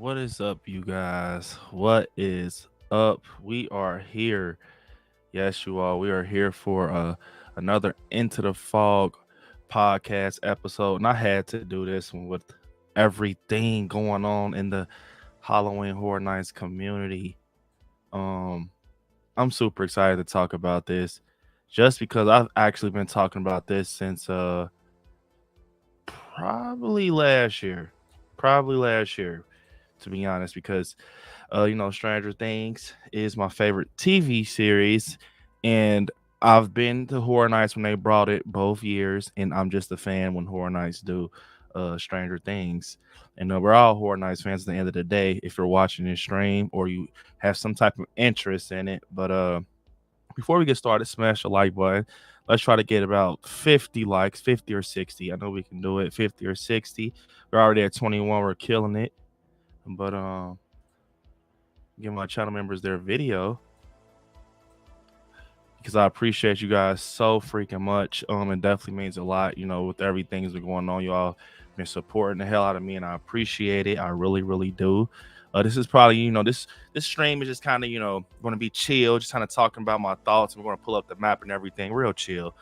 What is up, you guys? What is up? We are here. Yes, you all. We are here for another Into the Fog podcast episode. And I had to do this one with everything going on in the Halloween Horror Nights community. Um, I'm super excited to talk about this just because I've actually been talking about this since probably last year. Probably last year, to be honest, because Stranger Things is my favorite TV series, and I've been to Horror Nights when they brought it both years, and I'm just a fan when Horror Nights do Stranger Things. And we're all Horror Nights fans at the end of the day if you're watching this stream or you have some type of interest in it. But before we get started, smash the like button. Let's try to get about 50 likes, 50 or 60. I know we can do it, 50 or 60. We're already at 21. We're killing it. But give my channel members their video because I appreciate you guys so freaking much. It definitely means a lot, with everything that's been going on. You all been supporting the hell out of me, and I appreciate it. I really, really do. This is probably, this stream is just kind of, going to be chill, just kind of talking about my thoughts. We're going to pull up the map and everything, real chill.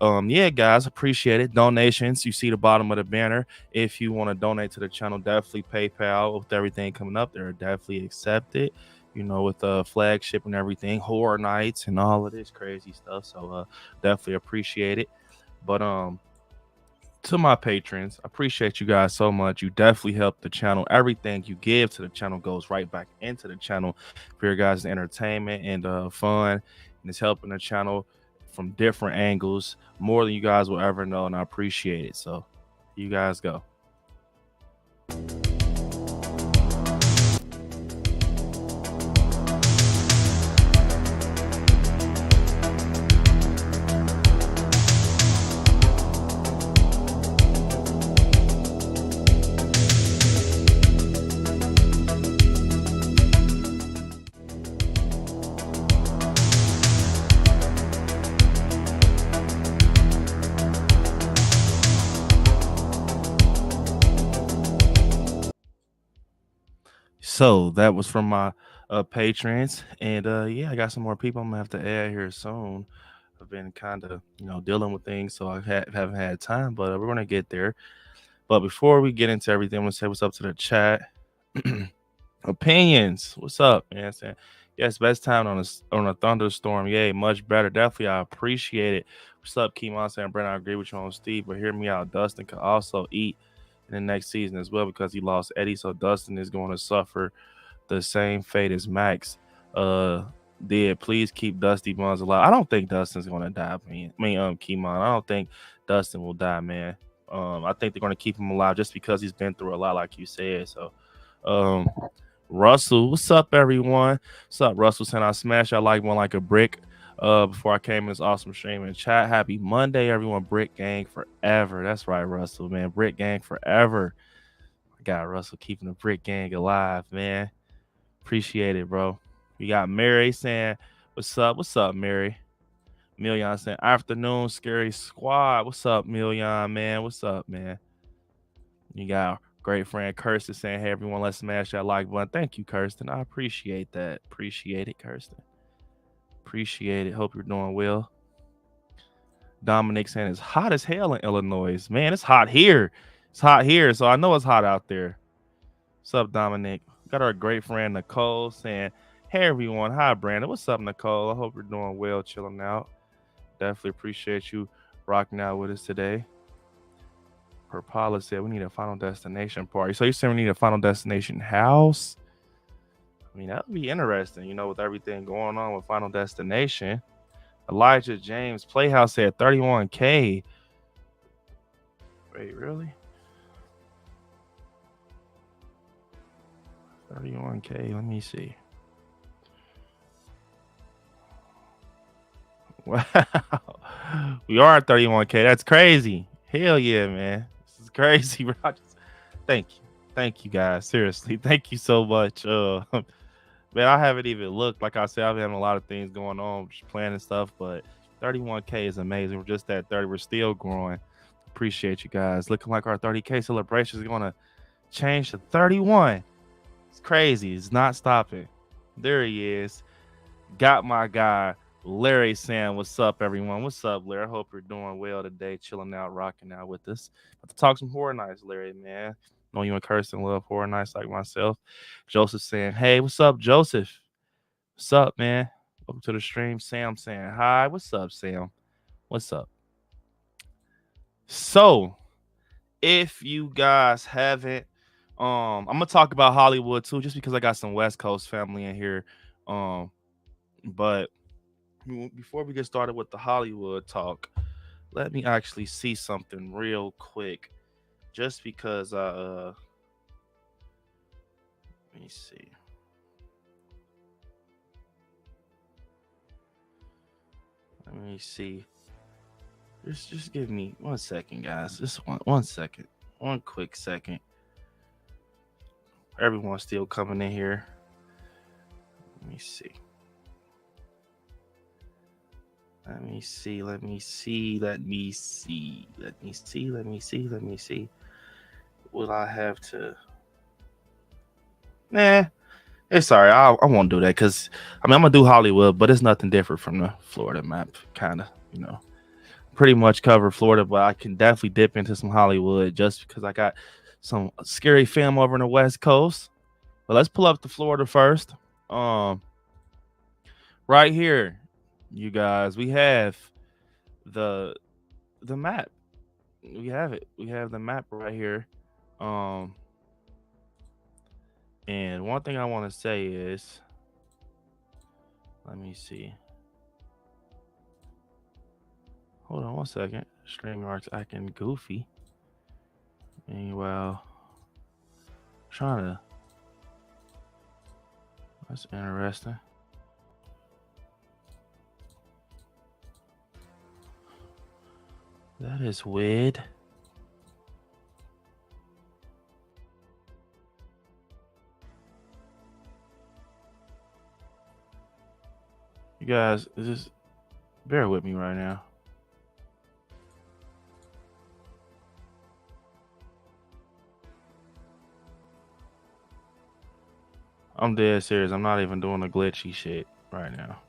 Yeah, guys, appreciate it. Donations, you see the bottom of the banner. If you want to donate to the channel, definitely PayPal. With everything coming up, they're definitely accepted. With flagship and everything, Horror Nights and all of this crazy stuff. So definitely appreciate it. But to my patrons, I appreciate you guys so much. You definitely help the channel. Everything you give to the channel goes right back into the channel for your guys' entertainment and fun, and it's helping the channel from different angles more than you guys will ever know, and I appreciate it. So you guys go. So that was from my patrons, and yeah, I got some more people I'm gonna have to add here soon. I've been kind of dealing with things, so haven't had time, but we're gonna get there. But before we get into everything, I'm gonna say what's up to the chat. Opinions, what's up, man? Saying yes, best time on a thunderstorm. Yay, much better. Definitely, I appreciate it. What's up, Keemon? Saying Brent, I agree with you on Steve, but hear me out. Dustin could also eat in the next season as well because he lost Eddie, so Dustin is going to suffer the same fate as Max did. Please keep Dusty Buns alive. I don't think Dustin's going to die, man. Keemon, I don't think Dustin will die, man. I think they're going to keep him alive just because he's been through a lot, like you said. So, Russell, what's up, everyone? What's up, Russell? Saying I smashed I like one like a brick. Before I came in this awesome stream and chat. Happy Monday, everyone. Brick Gang forever. That's right, Russell, man. Brick Gang forever. I got Russell keeping the Brick Gang alive, man. Appreciate it, bro. We got Mary saying, what's up? What's up, Mary? Million saying, afternoon, scary squad. What's up, Million, man? What's up, man? You got great friend Kirsten saying, hey, everyone, let's smash that like button. Thank you, Kirsten. I appreciate that. Appreciate it, Kirsten. Appreciate it. Hope you're doing well. Dominic saying it's hot as hell in Illinois. Man, it's hot here. It's hot here, so I know it's hot out there. What's up, Dominic? Got our great friend Nicole saying, hey, everyone. Hi, Brandon. What's up, Nicole? I hope you're doing well, chilling out. Definitely appreciate you rocking out with us today. Per policy said we need a Final Destination party. So you're saying we need a Final Destination house? I mean, that would be interesting, with everything going on with Final Destination. Elijah James Playhouse said 31K. Wait, really? 31K. Let me see. Wow. We are at 31K. That's crazy. Hell yeah, man. This is crazy, bro. Thank you. Thank you, guys. Seriously. Thank you so much. Man, I haven't even looked. Like I said, I've having a lot of things going on, just planning stuff, but 31K is amazing. We're just at 30. We're still growing. Appreciate you guys. Looking like our 30K celebration is going to changed to 31. It's crazy. It's not stopping. There he is. Got my guy, Larry Sam. What's up, everyone? What's up, Larry? I hope you're doing well today, chilling out, rocking out with us. About to talk some horror nights, Larry, man. Know you and Kirsten love horror nights like myself. Joseph saying, hey, what's up, Joseph? What's up, man? Welcome to the stream. Sam saying, hi. What's up, Sam? What's up? So, if you guys haven't, I'm gonna talk about Hollywood too, just because I got some West Coast family in here. But before we get started with the Hollywood talk, let me actually see something real quick. Just because let me see. Let me see. Just give me 1 second, guys. Just one second. 1 quick second. Everyone's still coming in here. Let me see. Let me see. Let me see. Let me see. Let me see. Let me see. Let me see. Will I have to? Nah. It's sorry. I won't do that because I'm gonna do Hollywood, but it's nothing different from the Florida map. Kind of, pretty much cover Florida, but I can definitely dip into some Hollywood just because I got some scary film over on the West Coast. But let's pull up to Florida first. Right here, you guys, we have the map. We have it. We have the map right here. And one thing I want to say is, let me see. Hold on 1 second. StreamYard's acting goofy. Meanwhile, trying to. That's interesting. That is weird. You guys, just bear with me right now. I'm dead serious. I'm not even doing the glitchy shit right now.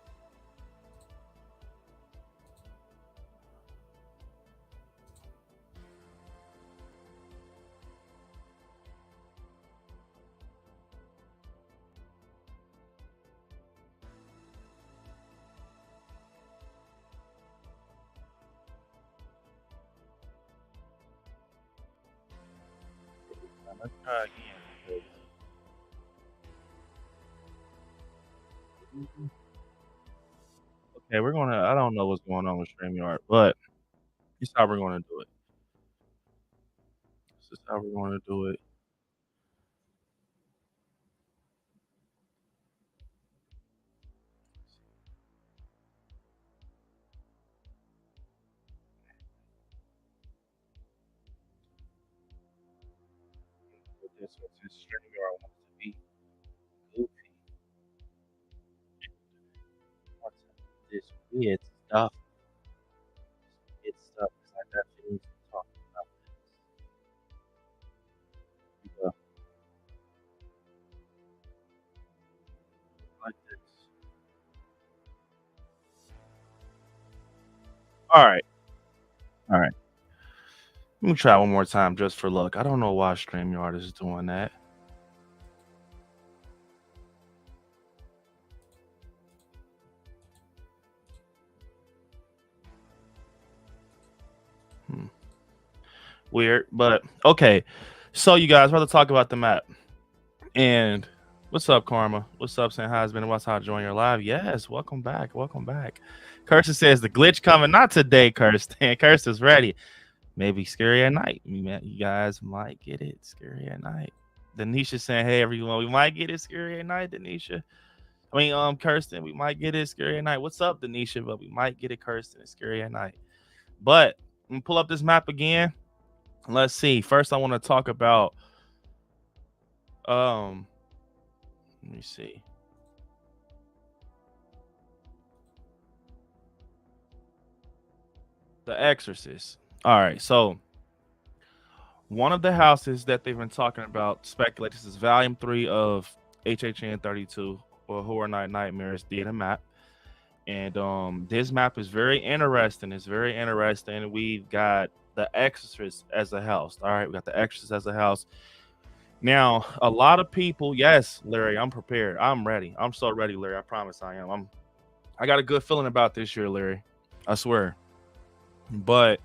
Let's try again. Okay, I don't know what's going on with StreamYard, but this is how we're gonna do it. This is how we're gonna do it. This was his StreamYard wants to be goofy. Wants this weird stuff. It's stuff because I definitely need to talk about this. Like this. All right. All right. Let me try one more time just for luck. I don't know why StreamYard is doing that. Weird, but okay. So you guys, rather talk about the map. And what's up, Karma? What's up, saying hi? It's been a while. How enjoying your live? Yes, welcome back. Welcome back. Kirsten says the glitch coming. Not today, Kirsten. Kirsten's ready. Maybe scary at night. You guys might get it scary at night. Denisha saying, hey everyone, we might get it scary at night, Denisha. Kirsten, we might get it scary at night. What's up, Denisha? But we might get it, Kirsten, scary at night. But I'm gonna pull up this map again. Let's see. First, I want to talk about let me see. The Exorcist. All right, so one of the houses that they've been talking about, speculate this is volume 3 of HHN 32 or Horror Night Nightmares Theater Map. And this map is very interesting. It's very interesting. We've got the Exorcist as a house. All right, we got the Exorcist as a house. Now, a lot of people, yes, Larry, I'm prepared. I'm ready. I'm so ready, Larry. I promise I am. I got a good feeling about this year, Larry. I swear. But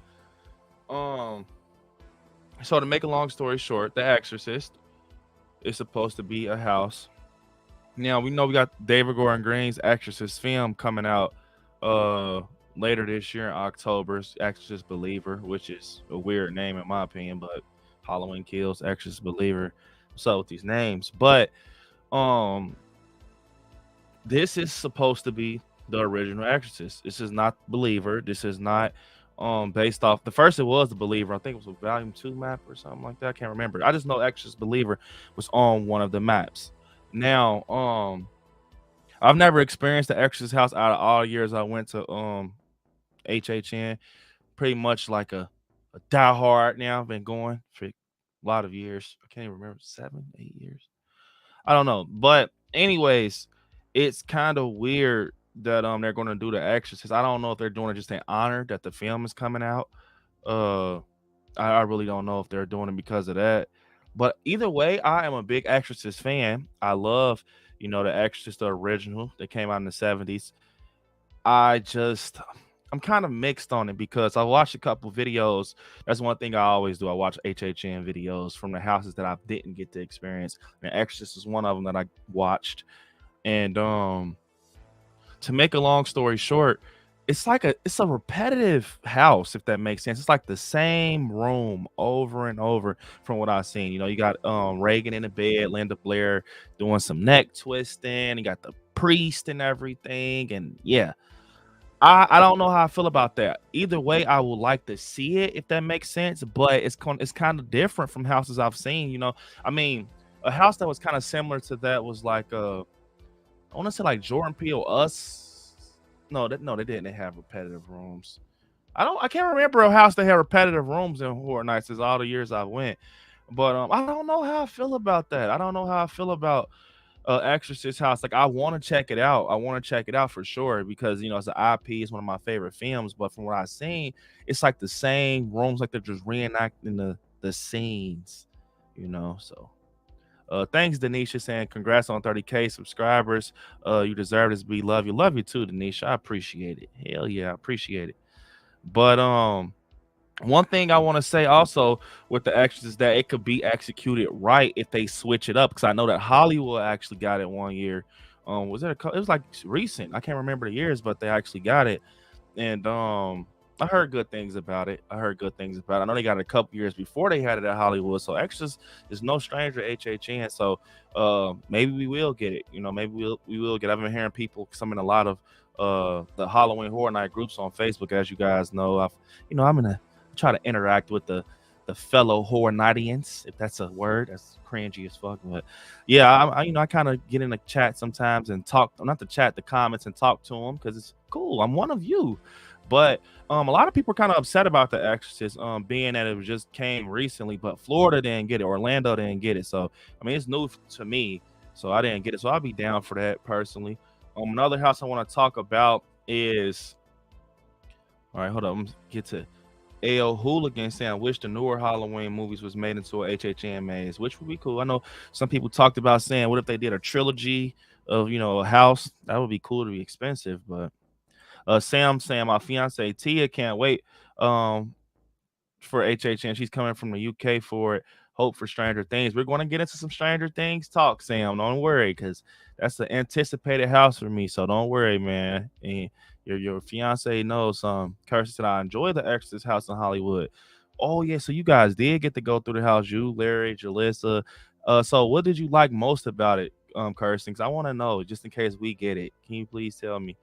so to make a long story short, The Exorcist is supposed to be a house. Now we know we got David Gordon Green's Exorcist film coming out later this year in October. Exorcist Believer, which is a weird name in my opinion, but Halloween Kills, Exorcist Believer. What's up with these names? But this is supposed to be the original Exorcist. This is not Believer. This is not based off the first. It was the Believer. I think it was a volume 2 map or something like that. I can't remember. I just know Exorcist Believer was on one of the maps. Now, I've never experienced the Exorcist house out of all years I went to HHN. Pretty much like a diehard now. I've been going for a lot of years. I can't even remember, 7, 8 years. I don't know. But anyways, it's kind of weird that they're going to do the Exorcist. I don't know if they're doing it just in honor that the film is coming out. I really don't know if they're doing it because of that. But either way, I am a big Exorcist fan. I love, the Exorcist, the original that came out in the 70s. I'm kind of mixed on it because I watched a couple videos. That's one thing I always do. I watch HHN videos from the houses that I didn't get to experience. And Exorcist is one of them that I watched. And to make a long story short, it's a repetitive house, if that makes sense. It's like the same room over and over from what I've seen. You got Reagan in the bed, Linda Blair doing some neck twisting, you got the priest and everything. And yeah, I don't know how I feel about that. Either way, I would like to see it, if that makes sense. But it's kind of different from houses I've seen. I mean, a house that was kind of similar to that was like I want to say like Jordan Peele, Us. No, they didn't have repetitive rooms. I can't remember a house that had repetitive rooms in Horror Nights as all the years I went. But I don't know how I feel about that. I don't know how I feel about Exorcist house. Like, I want to check it out. I want to check it out for sure because it's an IP. It's one of my favorite films. But from what I've seen, it's like the same rooms, like they're just reenacting the scenes. So. Thanks, Denisha, saying congrats on 30K subscribers. You deserve this. We love you. Love you too, Denisha. I appreciate it. Hell yeah, I appreciate it. But one thing I want to say also with the Extras is that it could be executed right if they switch it up. Because I know that Hollywood actually got it one year. It was like recent. I can't remember the years, but they actually got it. And I heard good things about it. I know they got it a couple years before they had it at Hollywood. So Extras is no stranger to HHN. So maybe we will get it. Maybe we will get it. I've been hearing people come in a lot of the Halloween Horror Night groups on Facebook. As you guys know, I'm gonna try to interact with the fellow Horror Nightians, if that's a word. That's cringy as fuck. But yeah, I kind of get in the chat sometimes and talk, not the chat, the comments, and talk to them because it's cool. I'm one of you. But a lot of people are kind of upset about the Exorcist, being that it just came recently, but Florida didn't get it, Orlando didn't get it. So I mean, it's new to me, so I didn't get it. So I'll be down for that personally. Another house I want to talk about is, all right, hold on, I'm get to AO Hooligan saying, I wish the newer Halloween movies was made into a HHN maze, which would be cool. I know some people talked about saying, what if they did a trilogy of a house? That would be cool. To be expensive, but Sam saying, my fiance Tia can't wait for HHN. She's coming from the UK for it. Hope for Stranger Things. We're going to get into some Stranger Things talk, Sam. Don't worry, because that's an anticipated house for me. So don't worry, man. And your fiance knows Kirsten said, I enjoy the Exorcist house in Hollywood. Oh yeah, so you guys did get to go through the house, you, Larry, Jalissa. So what did you like most about it, Kirsten? Because I want to know, just in case we get it. Can you please tell me?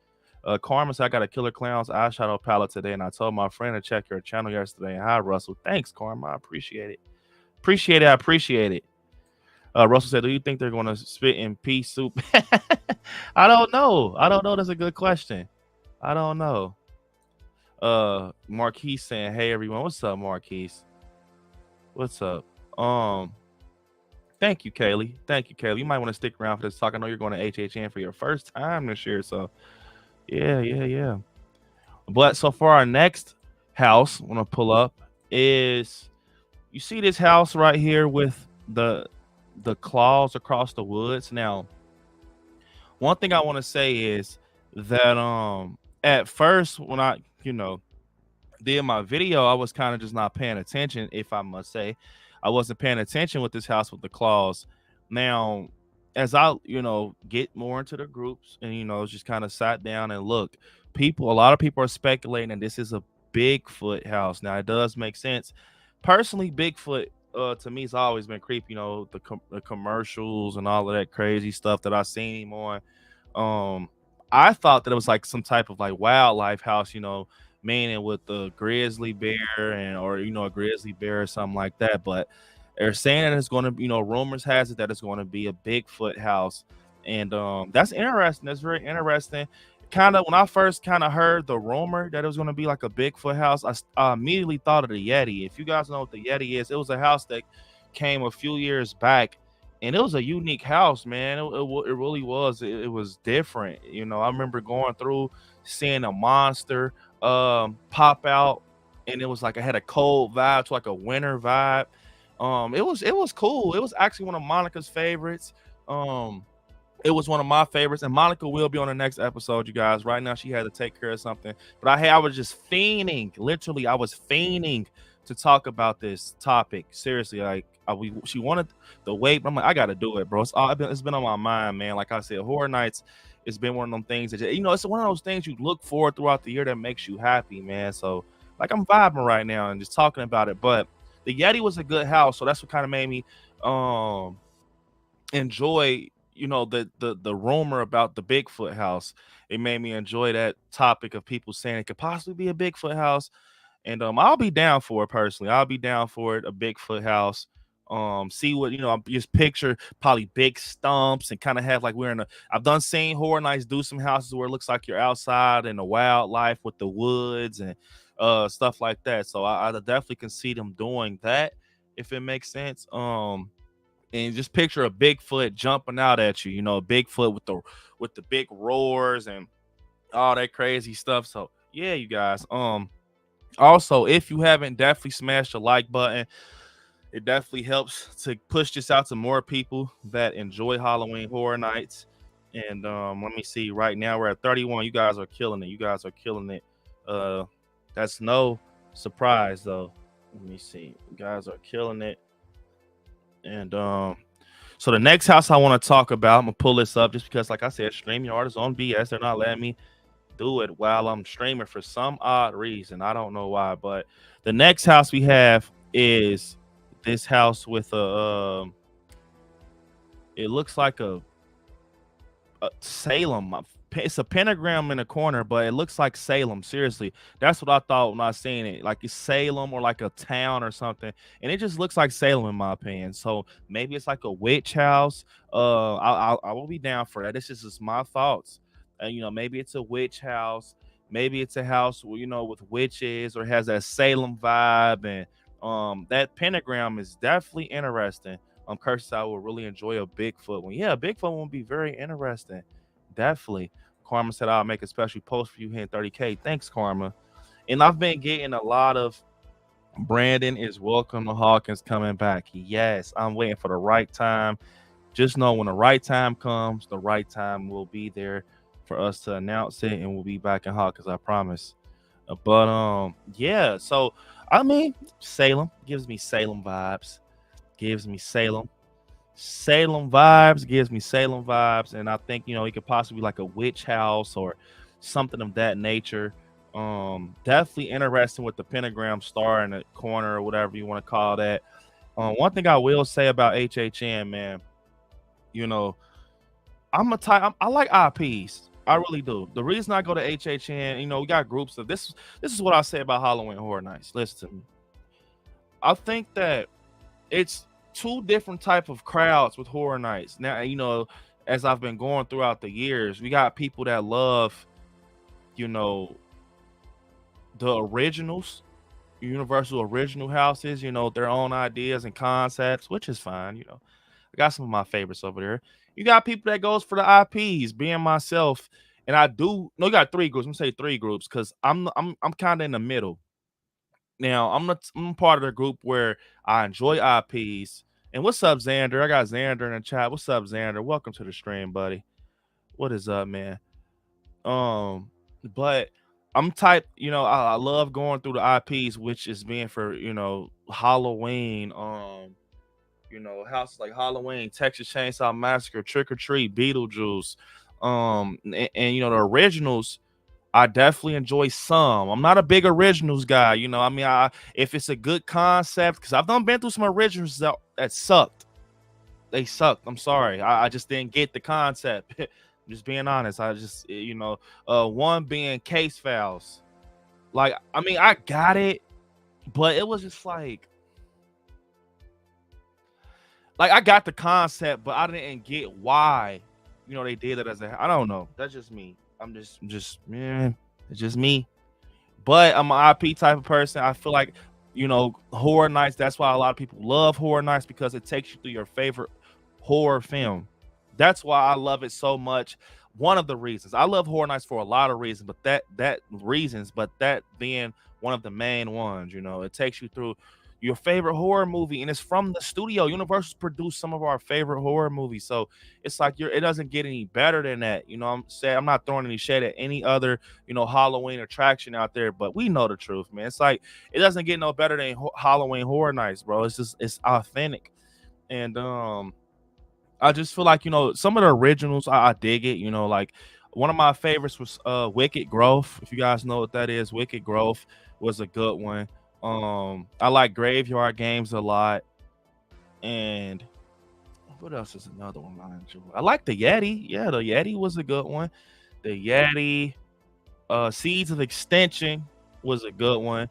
Carmen said, I got a Killer Clowns eyeshadow palette today, and I told my friend to check your channel yesterday. Hi, Russell. Thanks, Carmen. I appreciate it. I appreciate it. Russell said, do you think they're going to spit in pea soup? I don't know. That's a good question. I don't know. Marquise saying, hey, everyone. What's up, Marquise? What's up? Um, Thank you, Kaylee. Thank you, Kaylee. You might want to stick around for this talk. I know you're going to HHN for your first time this year, so yeah. But so for our next house, I want to pull up is you see this house right here with the claws across the woods. Now, one thing I want to say is that at first when I did my video, I was kind of just not paying attention, if I must say. I wasn't paying attention with this house with the claws. Now, as I, get more into the groups and, just kind of sat down and look, a lot of people are speculating that this is a Bigfoot house. Now, it does make sense. Personally, Bigfoot, to me, has always been creepy, the commercials and all of that crazy stuff that I seen him on. um I thought that it was like some type of like wildlife house, meaning with the grizzly bear and or a grizzly bear or something like that. But they're saying that it's going to, rumors has it that it's going to be a Bigfoot house, and that's interesting. That's very interesting. Kind of when I first kind of heard the rumor that it was going to be like a Bigfoot house, I immediately thought of the Yeti. If you guys know what the Yeti is, it was a house that came a few years back, and it was a unique house, man. It really was. It was different. I remember going through seeing a monster pop out, and it was like I had a cold vibe to like a winter vibe. It was cool. It was actually one of Monica's favorites. Um, it was one of my favorites, and Monica will be on the next episode, you guys. Right now, she had to take care of something, but I was just fiending. Literally, I was fiending to talk about this topic. Seriously, like she wanted the wait. I'm like, I got to do it, bro. It's been on my mind, man. Like I said, Horror Nights. It's been one of them things that it's one of those things you look for throughout the year that makes you happy, man. So like I'm vibing right now and just talking about it. But the Yeti was a good house, so that's what kind of made me um enjoy the rumor about the Bigfoot house. It made me enjoy that topic of people saying it could possibly be a Bigfoot house, and I'll be down for it personally. I'll be down for it, a Bigfoot house. See what just picture probably big stumps and kind of have like we're in a. I've done seen Horror Nights do some houses where it looks like you're outside in the wildlife with the woods and stuff like that. So I definitely can see them doing that if it makes sense. And just picture a Bigfoot jumping out at you, a Bigfoot with the big roars and all that crazy stuff. So yeah, you guys. Also, if you haven't, definitely smash the like button. It definitely helps to push this out to more people that enjoy Halloween Horror Nights. And let me see. Right now we're at 31. You guys are killing it. You guys are killing it. That's no surprise though. Let me see. You guys are killing it. And so the next house I want to talk about, I'm gonna pull this up just because, like I said, StreamYard is on BS. They're not letting me do it while I'm streaming for some odd reason. I don't know why. But the next house we have is this house with a it looks like a Salem. It's a pentagram in the corner, but it looks like Salem. Seriously, that's what I thought when I seen it. Like it's Salem or like a town or something, and it just looks like Salem in my opinion. So maybe it's like a witch house. I will be down for that. This is just my thoughts. And maybe it's a witch house. Maybe it's a house where, with witches or has that Salem vibe, and that pentagram is definitely interesting. Curses, I would really enjoy a Bigfoot one. Yeah, a Bigfoot one would be very interesting. Definitely. Karma said I'll make a special post for you hitting 30K. Thanks, Karma. And I've been getting a lot of Brandon is welcome to Hawkins coming back. Yes, I'm waiting for the right time. Just know when the right time comes, the right time will be there for us to announce it, and we'll be back in Hawkins, I promise. But yeah, so I mean, Salem gives me Salem vibes. Gives me Salem vibes, gives me Salem vibes, and I think it could possibly be like a witch house or something of that nature. Definitely interesting with the pentagram star in the corner or whatever you want to call that. One thing I will say about HHN, man, I like IPs. I really do. The reason I go to HHN, we got groups of this. This is what I say about Halloween Horror Nights. Listen to me. I think that it's two different type of crowds with Horror Nights. Now, as I've been going throughout the years, we got people that love, the originals, Universal original houses, their own ideas and concepts, which is fine. I got some of my favorites over there. You got people that goes for the IPs, being myself, and I do. No, you got three groups. I'm gonna say three groups because I'm kind of in the middle. Now I'm part of the group where I enjoy IPs. And what's up, Xander? I got Xander in the chat. What's up, Xander? Welcome to the stream, buddy. What is up, man? But I'm type, I love going through the IPs, which is being for, Halloween, houses like Halloween, Texas Chainsaw Massacre, Trick or Treat, Beetlejuice, and the originals. I definitely enjoy some. I'm not a big originals guy, I mean, if it's a good concept, because I've been through some originals that sucked. They sucked. I'm sorry. I just didn't get the concept. Just being honest. I just, one being Case Files. Like, I mean, I got it, but it was just like I got the concept, but I didn't get why, they did it I don't know. That's just me. I'm just man, it's just me. But I'm an IP type of person. I feel like, horror nights. That's why a lot of people love horror nights, because it takes you through your favorite horror film. That's why I love it so much. One of the reasons I love horror nights, for a lot of reasons, but that being one of the main ones. It takes you through your favorite horror movie, and it's from the studio. Universal's produced some of our favorite horror movies, so it's like it doesn't get any better than that. I'm saying, I'm not throwing any shade at any other Halloween attraction out there, but we know the truth, man. It's like it doesn't get no better than Halloween Horror Nights, bro. It's authentic, and I just feel like, some of the originals, I dig it. Like one of my favorites was Wicked Growth. If you guys know what that is, Wicked Growth was a good one. I like Graveyard Games a lot. And what else is another one I enjoy? I like the Yeti. Yeah, the Yeti was a good one. The Yeti, Seeds of Extension was a good one.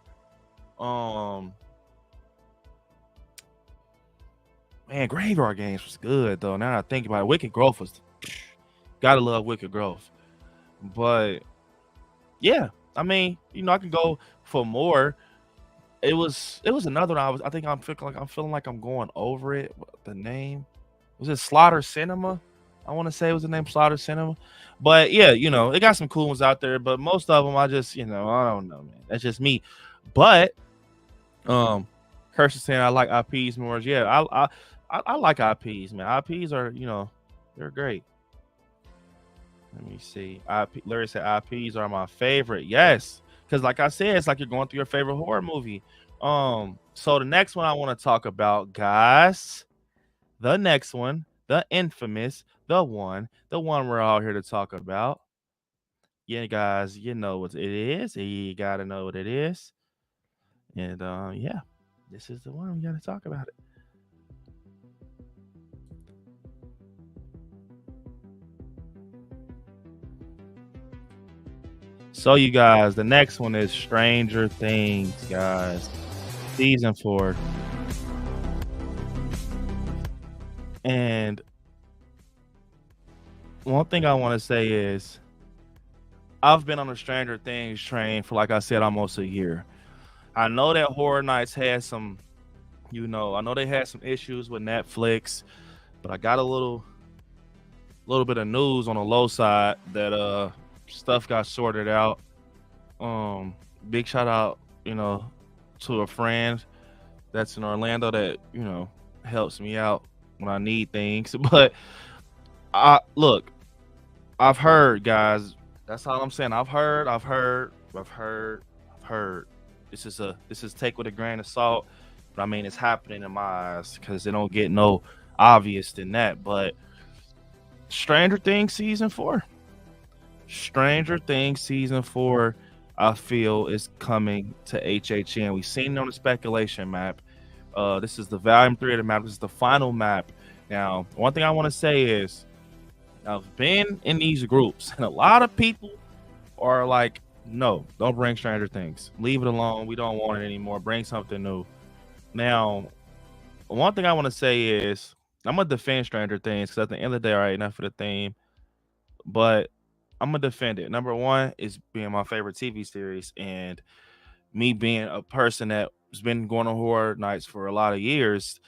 Man, Graveyard Games was good though. Now I think about it, Wicked Growth was gotta love Wicked Growth. But yeah, I mean, I can go for more. It was another one. I think I'm feeling like I'm going over it. The name was it Slaughter Cinema? I want to say it was the name Slaughter Cinema. But yeah, it got some cool ones out there. But most of them, I just, I don't know, man. That's just me. But Kirsten saying I like IPs more. Yeah, I like IPs, man. IPs are, they're great. Let me see. Larry said IPs are my favorite. Yes, because like I said, it's like you're going through your favorite horror movie. So the next one I want to talk about, guys, the next one, the infamous, the one we're all here to talk about. Yeah, guys, you know what it is. You gotta know what it is. And yeah, this is the one we gotta talk about it. So you guys, the next one is Stranger Things, guys. Season 4. And one thing I want to say is I've been on a Stranger Things train for, like I said, almost a year. I know that Horror Nights had some, I know they had some issues with Netflix, but I got a little bit of news on the low side that stuff got sorted out. Big shout out, to a friend that's in Orlando that, helps me out when I need things. But I've heard, guys. That's all I'm saying. I've heard. This is take with a grain of salt, but I mean it's happening in my eyes because it don't get no obvious than that. But Stranger Things season 4. Stranger Things season 4, I feel, is coming to HHN. We've seen it on the speculation map. This is the volume 3 of the map. This is the final map. Now, one thing I want to say is I've been in these groups, and a lot of people are like, no, don't bring Stranger Things. Leave it alone. We don't want it anymore. Bring something new. Now, one thing I want to say is I'm going to defend Stranger Things because at the end of the day, all right, enough for the theme. But I'm going to defend it. Number one is being my favorite TV series. And me being a person that's been going to horror nights for a lot of years,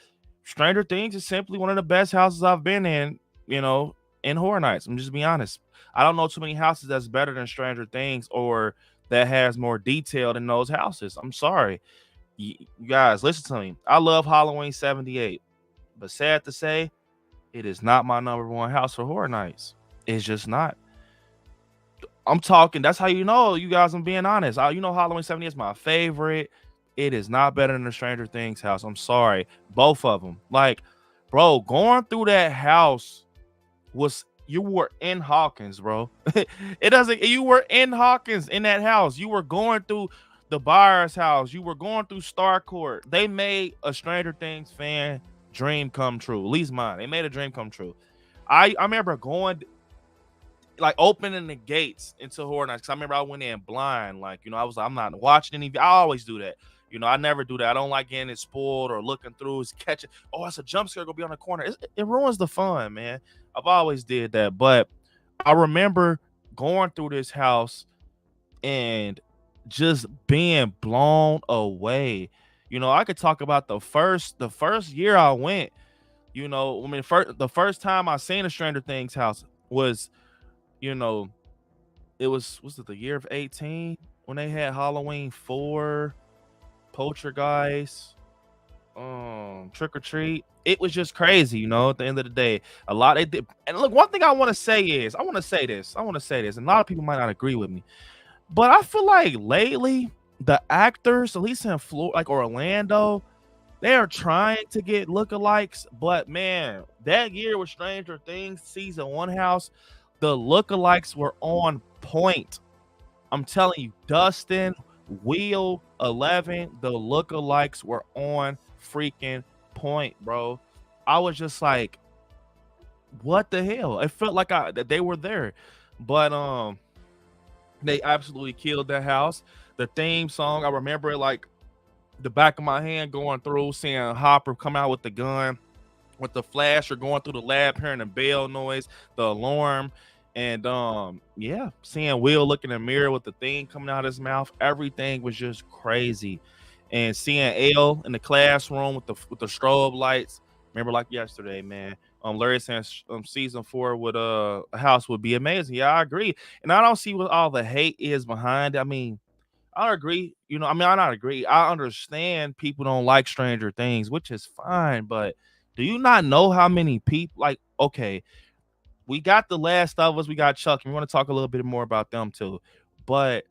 Stranger Things is simply one of the best houses I've been in, you know, in horror nights. I'm just being honest. I don't know too many houses that's better than Stranger Things or that has more detail than those houses. I'm sorry. You guys, listen to me. I love Halloween 78, but sad to say, it is not my number one house for horror nights. It's just not. I'm talking. That's how you know, you guys. I'm being honest. You know, Halloween 70 is my favorite. It is not better than the Stranger Things house. I'm sorry, both of them. Like, bro, going through that house was you were in Hawkins, bro. It doesn't. You were in Hawkins in that house. You were going through the Byers house. You were going through Starcourt. They made a Stranger Things fan dream come true. At least mine. They made a dream come true. I remember going, like, opening the gates into horror nights. Cause I remember I went in blind. Like, you know, I was like, I'm not watching any. I always do that. You know, I never do that. I don't like getting it spoiled or looking through. It's catching. Oh, that's a jump scare. Go be on the corner. It ruins the fun, man. I've always did that. But I remember going through this house and just being blown away. You know, I could talk about the first year I went. You know, I mean, the first time I seen a Stranger Things house was, you know, was it the year of 18 when they had Halloween 4, Poltergeist, Trick or Treat. It was just crazy, you know. At the end of the day, a lot they did. And look, one thing I want to say is, I want to say this, and a lot of people might not agree with me, but I feel like lately the actors, at least in Florida, like Orlando, they are trying to get lookalikes. But man, that year with Stranger Things season 1 house, the lookalikes were on point. I'm telling you, Dustin, Will, 11, the lookalikes were on freaking point, bro. I was just like, what the hell? It felt like that they were there. But they absolutely killed that house. The theme song, I remember it like the back of my hand, going through, seeing Hopper come out with the gun, with the flasher, going through the lab, hearing the bell noise, the alarm. And yeah, seeing Will look in the mirror with the thing coming out of his mouth, everything was just crazy. And seeing Elle in the classroom with the strobe lights, remember like yesterday, man. Larry saying season 4 with a house would be amazing. Yeah, I agree. And I don't see what all the hate is behind it. I mean, I agree. You know, I mean, I not agree. I understand people don't like Stranger Things, which is fine. But do you not know how many people, like, okay, we got The Last of Us, we got Chucky. We want to talk a little bit more about them too. But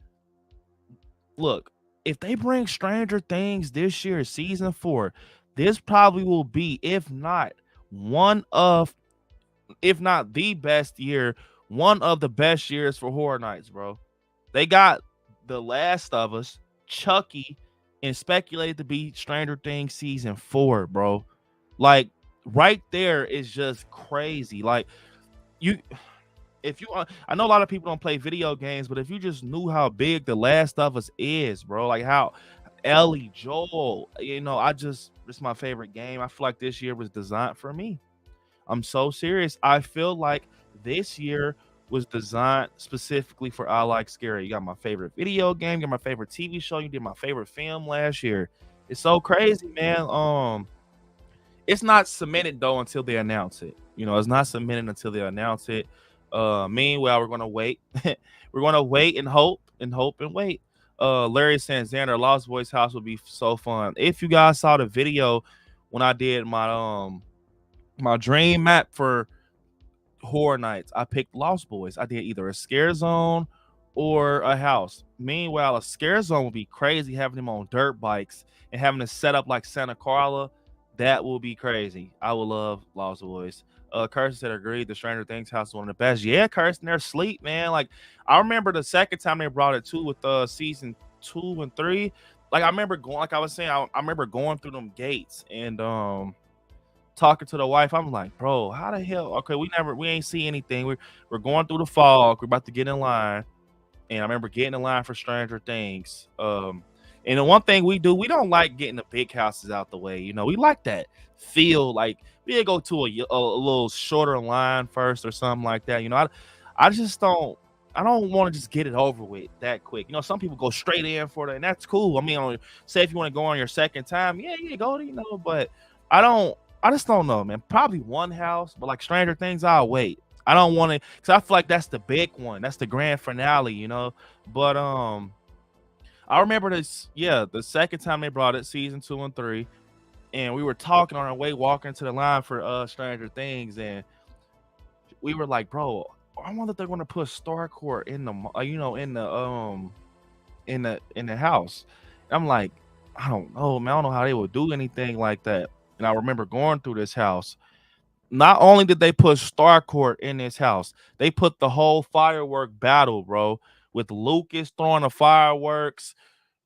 look, if they bring Stranger Things this year, season 4, this probably will be, if not the best year, one of the best years for horror nights, bro. They got The Last of Us, Chucky, and speculated to be Stranger Things season 4, bro. Like, right there is just crazy. Like, I know a lot of people don't play video games, but if you just knew how big The Last of Us is, bro, like how Ellie, Joel, you know, it's my favorite game. I feel like this year was designed for me. I'm so serious. I feel like this year was designed specifically for I Like Scary. You got my favorite video game, you got my favorite TV show, you did my favorite film last year. It's so crazy, man. It's not cemented though until they announce it. You know, it's not cemented until they announce it. Meanwhile, we're gonna wait. We're gonna wait and hope and wait. Larry saying Xander Lost Boys house would be so fun. If you guys saw the video when I did my dream map for horror nights, I picked Lost Boys. I did either a scare zone or a house. Meanwhile, a scare zone would be crazy, having them on dirt bikes and having to set up like Santa Carla. That will be crazy. I would love Lost Boys. Kirsten said agreed. The Stranger Things house is one of the best. Yeah, Kirsten, they're sleep, man. Like, I remember the second time they brought it too with season 2 and 3. Like, I remember going, like I was saying, I remember going through them gates and talking to the wife. I'm like, bro, how the hell? Okay, we ain't see anything. We're going through the fog. We're about to get in line. And I remember getting in line for Stranger Things. And the one thing we do, we don't like getting the big houses out the way. You know, we like that feel. Like, we go to a little shorter line first or something like that. You know, I just don't. I don't want to just get it over with that quick. You know, some people go straight in for that, and that's cool. I mean, say if you want to go on your second time, yeah, go to, you know, but I just don't know, man. Probably one house, but like Stranger Things, I'll wait. I don't want to, because I feel like that's the big one. That's the grand finale, you know. But I remember this, yeah, the second time they brought it, season 2 and 3, and we were talking on our way walking to the line for Stranger Things, and we were like, bro, I wonder if they're gonna put Starcourt in the you know, in the house. I'm like, I don't know, man. I don't know how they would do anything like that. And I remember going through this house. Not only did they put Starcourt in this house, they put the whole firework battle, bro, with Lucas throwing the fireworks.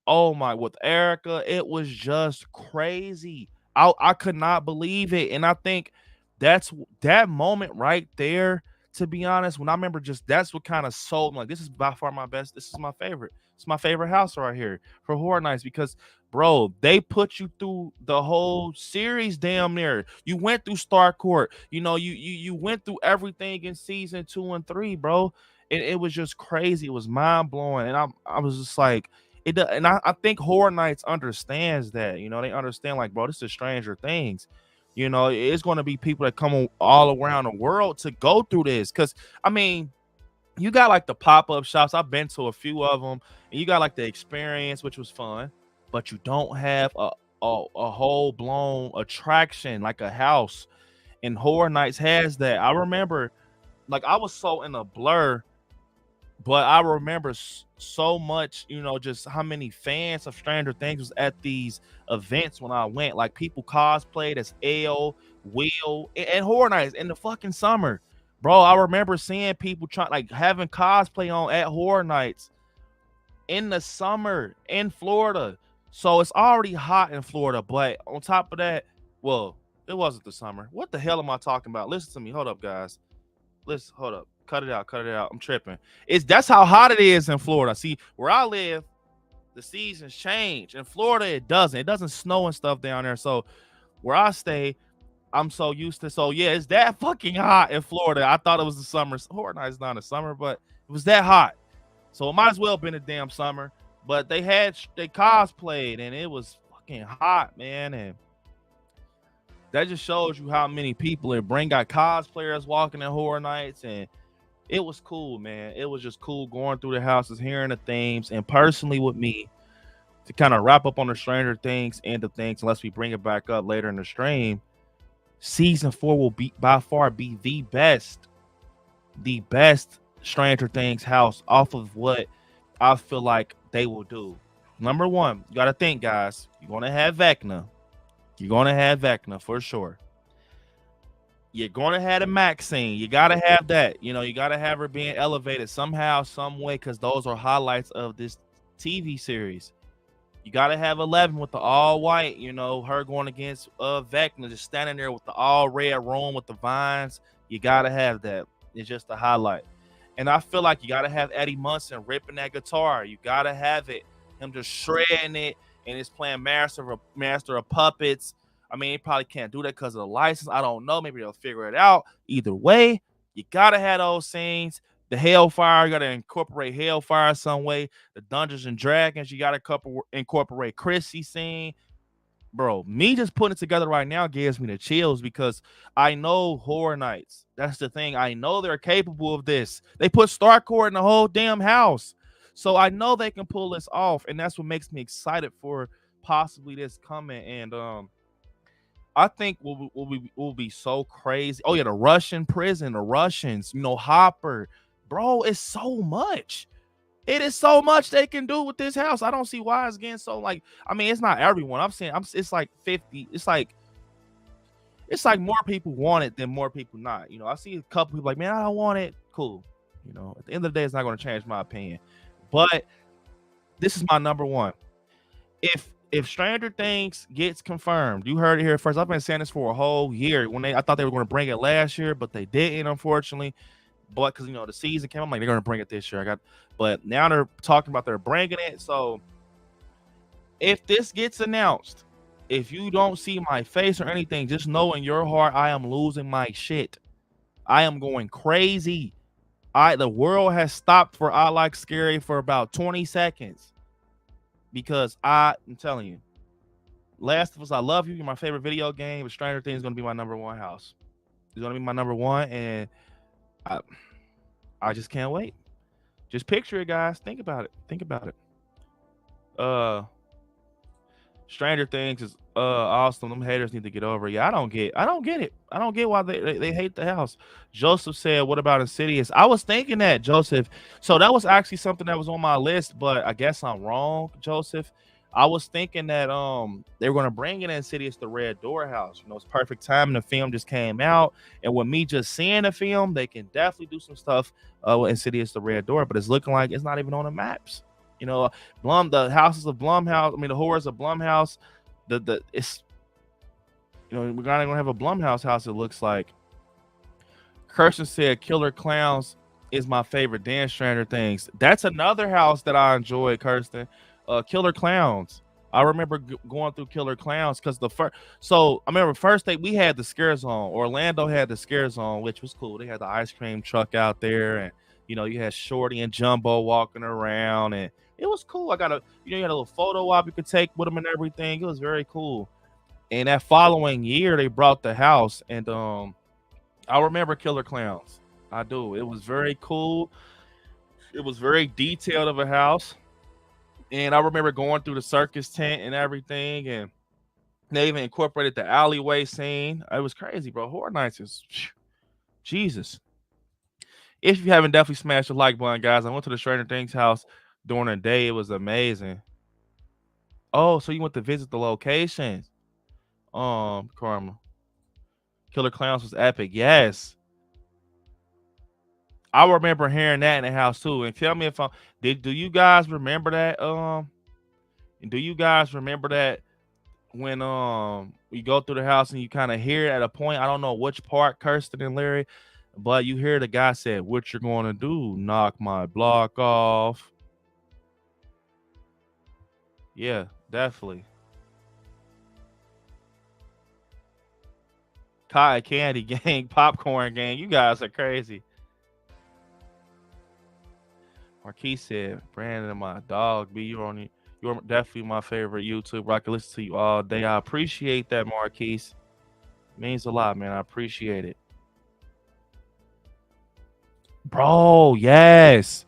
Oh my, with Erica, it was just crazy. I could not believe it. And I think that's that moment right there, to be honest, when I remember, just that's what kind of sold me. Like, this is by far my best. This is my favorite. It's my favorite house right here for Horror Nights, because bro, they put you through the whole series damn near. You went through Starcourt, you know, you went through everything in season 2 and 3, bro. It was just crazy. It was mind blowing. And I was just like, and I think Horror Nights understands that. You know, they understand, like, bro, this is Stranger Things. You know, it's going to be people that come all around the world to go through this. Because, I mean, you got like the pop-up shops. I've been to a few of them, and you got like the experience, which was fun, but you don't have a whole blown attraction like a house. And Horror Nights has that. I remember, like, I was so in a blur, but I remember so much, you know, just how many fans of Stranger Things was at these events when I went. Like, people cosplayed as L, Will, and Horror Nights in the fucking summer. Bro, I remember seeing people trying, like, having cosplay on at Horror Nights in the summer in Florida. So it's already hot in Florida, but on top of that, well, it wasn't the summer. What the hell am I talking about? Listen to me. Hold up, guys. Hold up. Cut it out. I'm tripping. That's how hot it is in Florida. See, where I live, the seasons change. In Florida, it doesn't. It doesn't snow and stuff down there. So where I stay, I'm so used to. So yeah, it's that fucking hot in Florida. I thought it was the summer. Horror Nights not in the summer, but it was that hot. So it might as well have been a damn summer. But they cosplayed, and it was fucking hot, man. And that just shows you how many people it bring. Got cosplayers walking in Horror Nights, and it was cool, man. It was just cool going through the houses, hearing the themes. And personally, with me, to kind of wrap up on the Stranger Things and the things, unless we bring it back up later in the stream, season 4 will be by far be the best Stranger Things house off of what I feel like they will do. Number one, you got to think, guys, you're going to have Vecna. You're going to have Vecna for sure. You're going to have a Maxine. You got to have that. You know, you got to have her being elevated somehow, some way, because those are highlights of this TV series. You got to have 11 with the all white, you know, her going against Vecna, just standing there with the all red room with the vines. You got to have that. It's just a highlight. And I feel like you got to have Eddie Munson ripping that guitar. You got to have it. Him just shredding it, and it's playing Master of Puppets. I mean, he probably can't do that because of the license. I don't know. Maybe they'll figure it out. Either way, you got to have those scenes. The Hellfire, you got to incorporate Hellfire some way. The Dungeons and Dragons, you got to incorporate Chrissy scene. Bro, me just putting it together right now gives me the chills, because I know Horror Nights. That's the thing. I know they're capable of this. They put Starcourt in the whole damn house. So I know they can pull this off, and that's what makes me excited for possibly this coming. And I think will be so crazy. Oh yeah, the Russian prison, the Russians, you know, Hopper. Bro, it's so much. It is so much they can do with this house. I don't see why it's getting so, like, I mean, it's not everyone. It's like 50. It's like more people want it than more people not. You know, I see a couple people like, man, I don't want it. Cool. You know, at the end of the day, it's not going to change my opinion. But this is my number one. If Stranger Things gets confirmed, you heard it here first. I've been saying this for a whole year. I thought they were going to bring it last year, but they didn't, unfortunately. But because, you know, the season came, I'm like, they're going to bring it this year. But now they're talking about they're bringing it. So if this gets announced, if you don't see my face or anything, just know in your heart I am losing my shit. I am going crazy. The world has stopped for I Like Scary for about 20 seconds because I'm telling you, Last of Us, I love you. You're my favorite video game, but Stranger Things is gonna be my number one house. It's gonna be my number one, and I, I just can't wait. Just picture it, guys. Think about it. Think about it. Uh, Stranger Things is awesome. Them haters need to get over it. Yeah, I don't get it. I don't get why they hate the house. Joseph said, "What about Insidious?" I was thinking that, Joseph. So that was actually something that was on my list, but I guess I'm wrong, Joseph. I was thinking that they were gonna bring in Insidious the Red Door house. You know, it's perfect time. The film just came out, and with me just seeing the film, they can definitely do some stuff with Insidious the Red Door. But it's looking like it's not even on the maps. You know, the houses of Blum House. I mean, the horrors of Blum House. It's, you know, we're not gonna have a Blum house. It looks like. Kirsten said, "Killer Clowns is my favorite dance Stranger Things." That's another house that I enjoy, Kirsten. Killer Clowns. I remember going through Killer Clowns because so I remember first day we had the Scare Zone. Orlando had the Scare Zone, which was cool. They had the ice cream truck out there, and you know, you had Shorty and Jumbo walking around, and it was cool. I got you had a little photo op you could take with them and everything. It was very cool. And that following year, they brought the house, and I remember Killer Clowns. I do. It was very cool. It was very detailed of a house, and I remember going through the circus tent and everything, and they even incorporated the alleyway scene. It was crazy, bro. Horror Nights is Jesus. If you haven't, definitely smash the like button, guys. I went to the Stranger Things house during the day. It was amazing. Oh, so you went to visit the locations. Karma. Killer Clowns was epic. Yes. I remember hearing that in the house too. And tell me if do you guys remember that? Do you guys remember that when you go through the house and you kind of hear it at a point? I don't know which part, Kirsten and Larry, but you hear the guy said, "What you're gonna do? Knock my block off?" Yeah, definitely. Cotton Candy Gang, Popcorn Gang. You guys are crazy. Marquis said, "Brandon, my dog, you're definitely my favorite YouTuber. I can listen to you all day." I appreciate that, Marquis. Means a lot, man. I appreciate it. Bro, yes.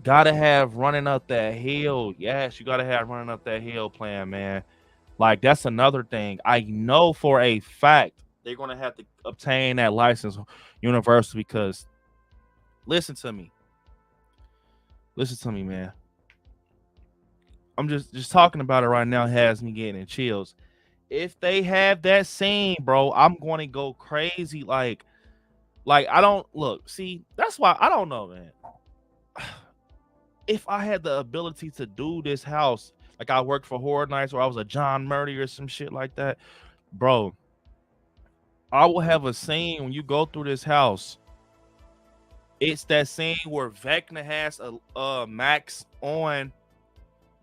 Gotta have Running Up That Hill. Yes, you gotta have Running Up That Hill plan, man. Like, that's another thing. I know for a fact they're gonna have to obtain that license Universal, because listen to me. Listen to me, man. I'm just talking about it right now has me getting chills. If they have that scene, bro, I'm going to go crazy. Like I don't look. See, that's why I don't know, man. If I had the ability to do this house, like I worked for Horror Nights or I was a John Murray or some shit like that, bro, I will have a scene when you go through this house. It's that scene where Vecna has a Max on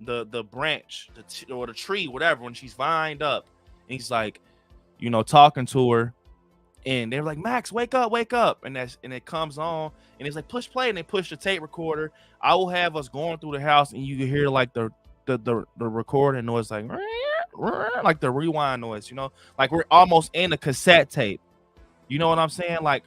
the branch, or the tree, whatever, when she's vined up, and he's like, you know, talking to her, and they're like, "Max, wake up," and it comes on, and it's like, push play, and they push the tape recorder. I will have us going through the house, and you can hear like the recording noise, like the rewind noise, you know, like we're almost in a cassette tape. You know what I'm saying? Like,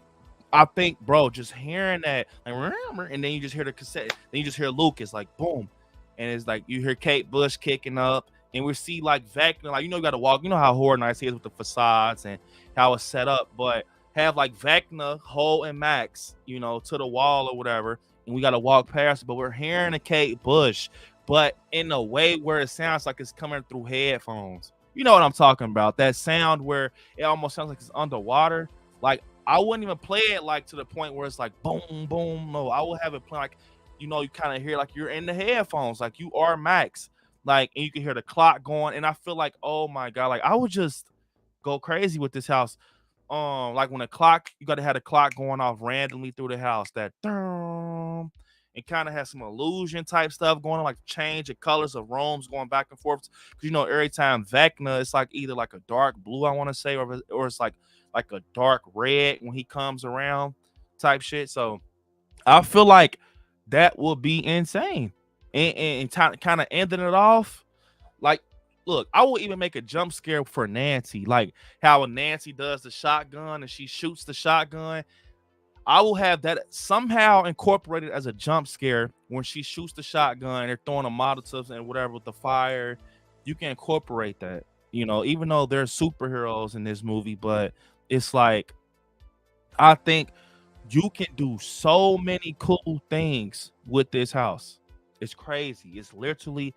I think, bro, just hearing that, like, and then you just hear the cassette, then you just hear Lucas, like, boom, and it's like you hear Kate Bush kicking up, and we see like Vecna, like, you know, you got to walk, you know how Horror Nights is with the facades and how it's set up, but have like Vecna, Ho, and Max, you know, to the wall or whatever, and we got to walk past it, but we're hearing a Kate Bush, but in a way where it sounds like it's coming through headphones. You know what I'm talking about? That sound where it almost sounds like it's underwater. Like, I wouldn't even play it like to the point where it's like boom, boom. No, I will have it play like, you know, you kind of hear like you're in the headphones, like you are Max, like, and you can hear the clock going. And I feel like, oh my God, like I would just go crazy with this house. Like when the clock, you got to have the clock going off randomly through the house. That it kind of has some illusion type stuff going on, like change the colors of rooms going back and forth. Because, you know, every time Vecna, it's like either like a dark blue, I want to say, or it's like a dark red when he comes around type shit. So I feel like that would be insane. And kind of ending it off. Like, look, I will even make a jump scare for Nancy, like how Nancy does the shotgun and she shoots the shotgun. I will have that somehow incorporated as a jump scare when she shoots the shotgun. They're throwing the Molotovs and whatever with the fire. You can incorporate that, even though there's superheroes in this movie, but it's like I think you can do so many cool things with this house. It's crazy. It's literally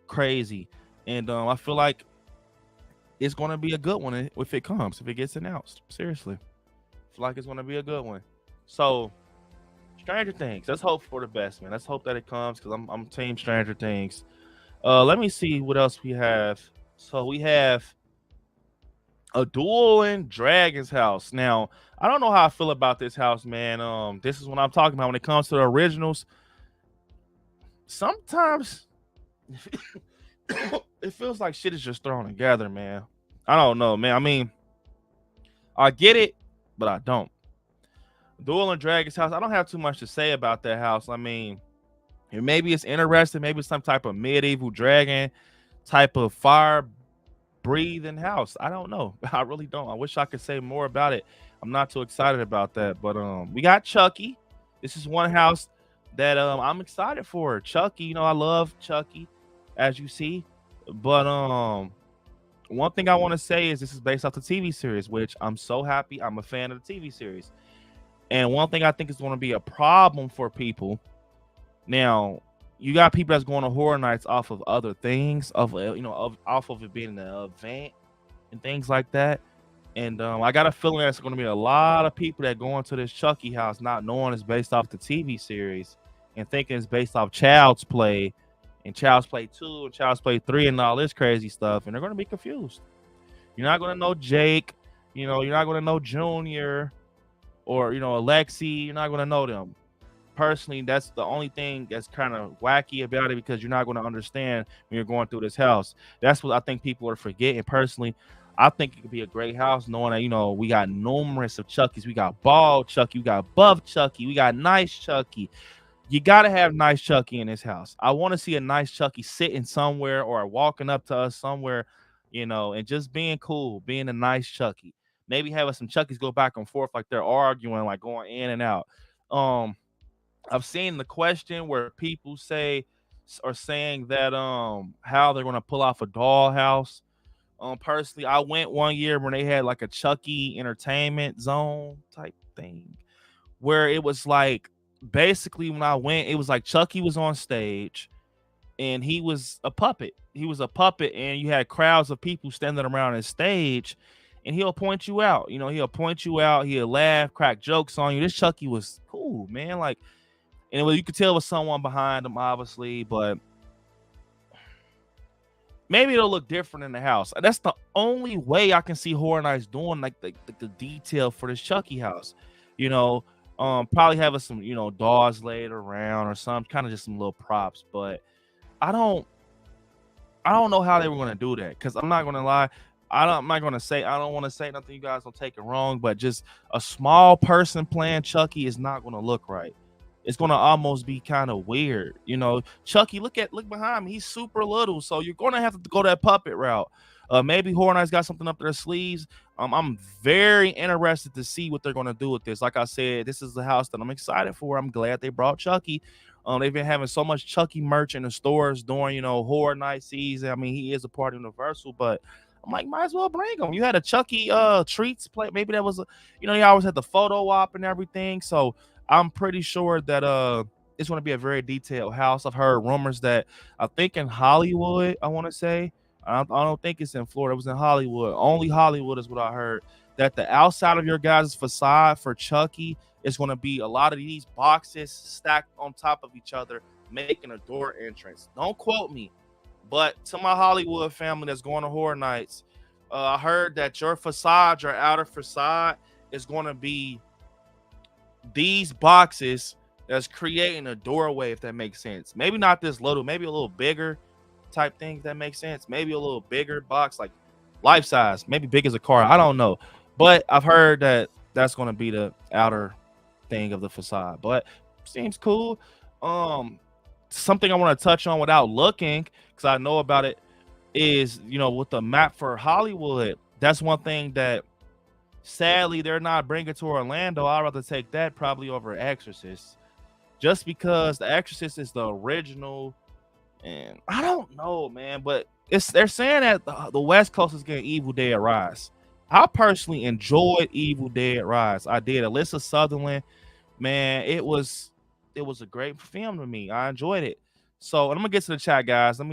crazy, and I feel like it's gonna be a good one if it comes, if it gets announced. Seriously, I feel like it's gonna be a good one. So, Stranger Things. Let's hope for the best, man. Let's hope that it comes because I'm team Stranger Things. Let me see what else we have. So we have a Duel and Dragons house. Now, I don't know how I feel about this house, man. This is what I'm talking about when it comes to the originals. Sometimes it feels like shit is just thrown together, man. I don't know, man. I mean, I get it, but I don't. Duel and Dragons house. I don't have too much to say about that house. I mean, maybe it's interesting. Maybe it's some type of medieval dragon type of fire breathing house. I don't know. I really don't. I wish I could say more about it. I'm not too excited about that. But we got Chucky. This is one house that I'm excited for. Chucky, I love Chucky, as you see. But one thing I want to say is this is based off the TV series, which I'm so happy. I'm a fan of the TV series. And one thing I think is going to be a problem for people. Now, you got people that's going to Horror Nights off of other things, off of it being an event and things like that. And I got a feeling there's going to be a lot of people that go into this Chucky house not knowing it's based off the TV series and thinking it's based off Child's Play and Child's Play 2 and Child's Play 3 and all this crazy stuff. And they're going to be confused. You're not going to know Jake. You're not going to know Junior or, Alexi. You're not going to know them. Personally, that's the only thing that's kind of wacky about it because you're not going to understand when you're going through this house. That's what I think people are forgetting. Personally, I think it could be a great house knowing that, we got numerous of Chuckies. We got Bald Chucky. We got Buff Chucky. We got Nice Chucky. You got to have Nice Chucky in this house. I want to see a Nice Chucky sitting somewhere or walking up to us somewhere, and just being cool, being a nice Chucky. Maybe having some Chuckies go back and forth like they're arguing, like going in and out. I've seen the question where people are saying that how they're gonna pull off a dollhouse. Personally, I went one year when they had like a Chucky entertainment zone type thing, where it was like basically when I went, it was like Chucky was on stage and he was a puppet. He was a puppet, and you had crowds of people standing around his stage, and he'll point you out. He'll point you out. He'll laugh, crack jokes on you. This Chucky was cool, man. Like. And you could tell it was someone behind them, obviously, but maybe it'll look different in the house. That's the only way I can see Horror Nights doing like the detail for this Chucky house. Probably having some, dolls laid around or some kind of just some little props. But I don't know how they were gonna do that because I'm not gonna lie. I'm not gonna say I don't want to say nothing. You guys don't take it wrong, but just a small person playing Chucky is not gonna look right. It's gonna almost be kind of weird, Chucky, look behind me. He's super little, so you're gonna have to go that puppet route. Maybe Horror Nights got something up their sleeves. I'm very interested to see what they're gonna do with this. Like I said, this is the house that I'm excited for. I'm glad they brought Chucky. They've been having so much Chucky merch in the stores during, Horror Night season. I mean, he is a part of Universal, but I'm like, might as well bring him. You had a Chucky treats play. Maybe that was you always had the photo op and everything. So I'm pretty sure that it's going to be a very detailed house. I've heard rumors that I think in Hollywood, I want to say, I don't think it's in Florida. It was in Hollywood. Only Hollywood is what I heard. That the outside of your guys' facade for Chucky is going to be a lot of these boxes stacked on top of each other, making a door entrance. Don't quote me, but to my Hollywood family that's going to Horror Nights, I heard that your facade, your outer facade, is going to be these boxes that's creating a doorway, if that makes sense. Maybe not this little, maybe a little bigger type thing, if that makes sense. Maybe a little bigger box, like life size, maybe big as a car. I don't know. But I've heard that that's going to be the outer thing of the facade. But seems cool. Um, Something I want to touch on without looking, because I know about it, is with the map for Hollywood. That's one thing that sadly they're not bringing to Orlando. I'd rather take that probably over Exorcist, just because the Exorcist is the original. And I don't know, man, but they're saying that the West Coast is getting Evil Dead Rise. I personally enjoyed Evil Dead Rise. I did. Alyssa Sutherland, man, it was a great film to me. I enjoyed it. So, and I'm gonna get to the chat, guys. I'm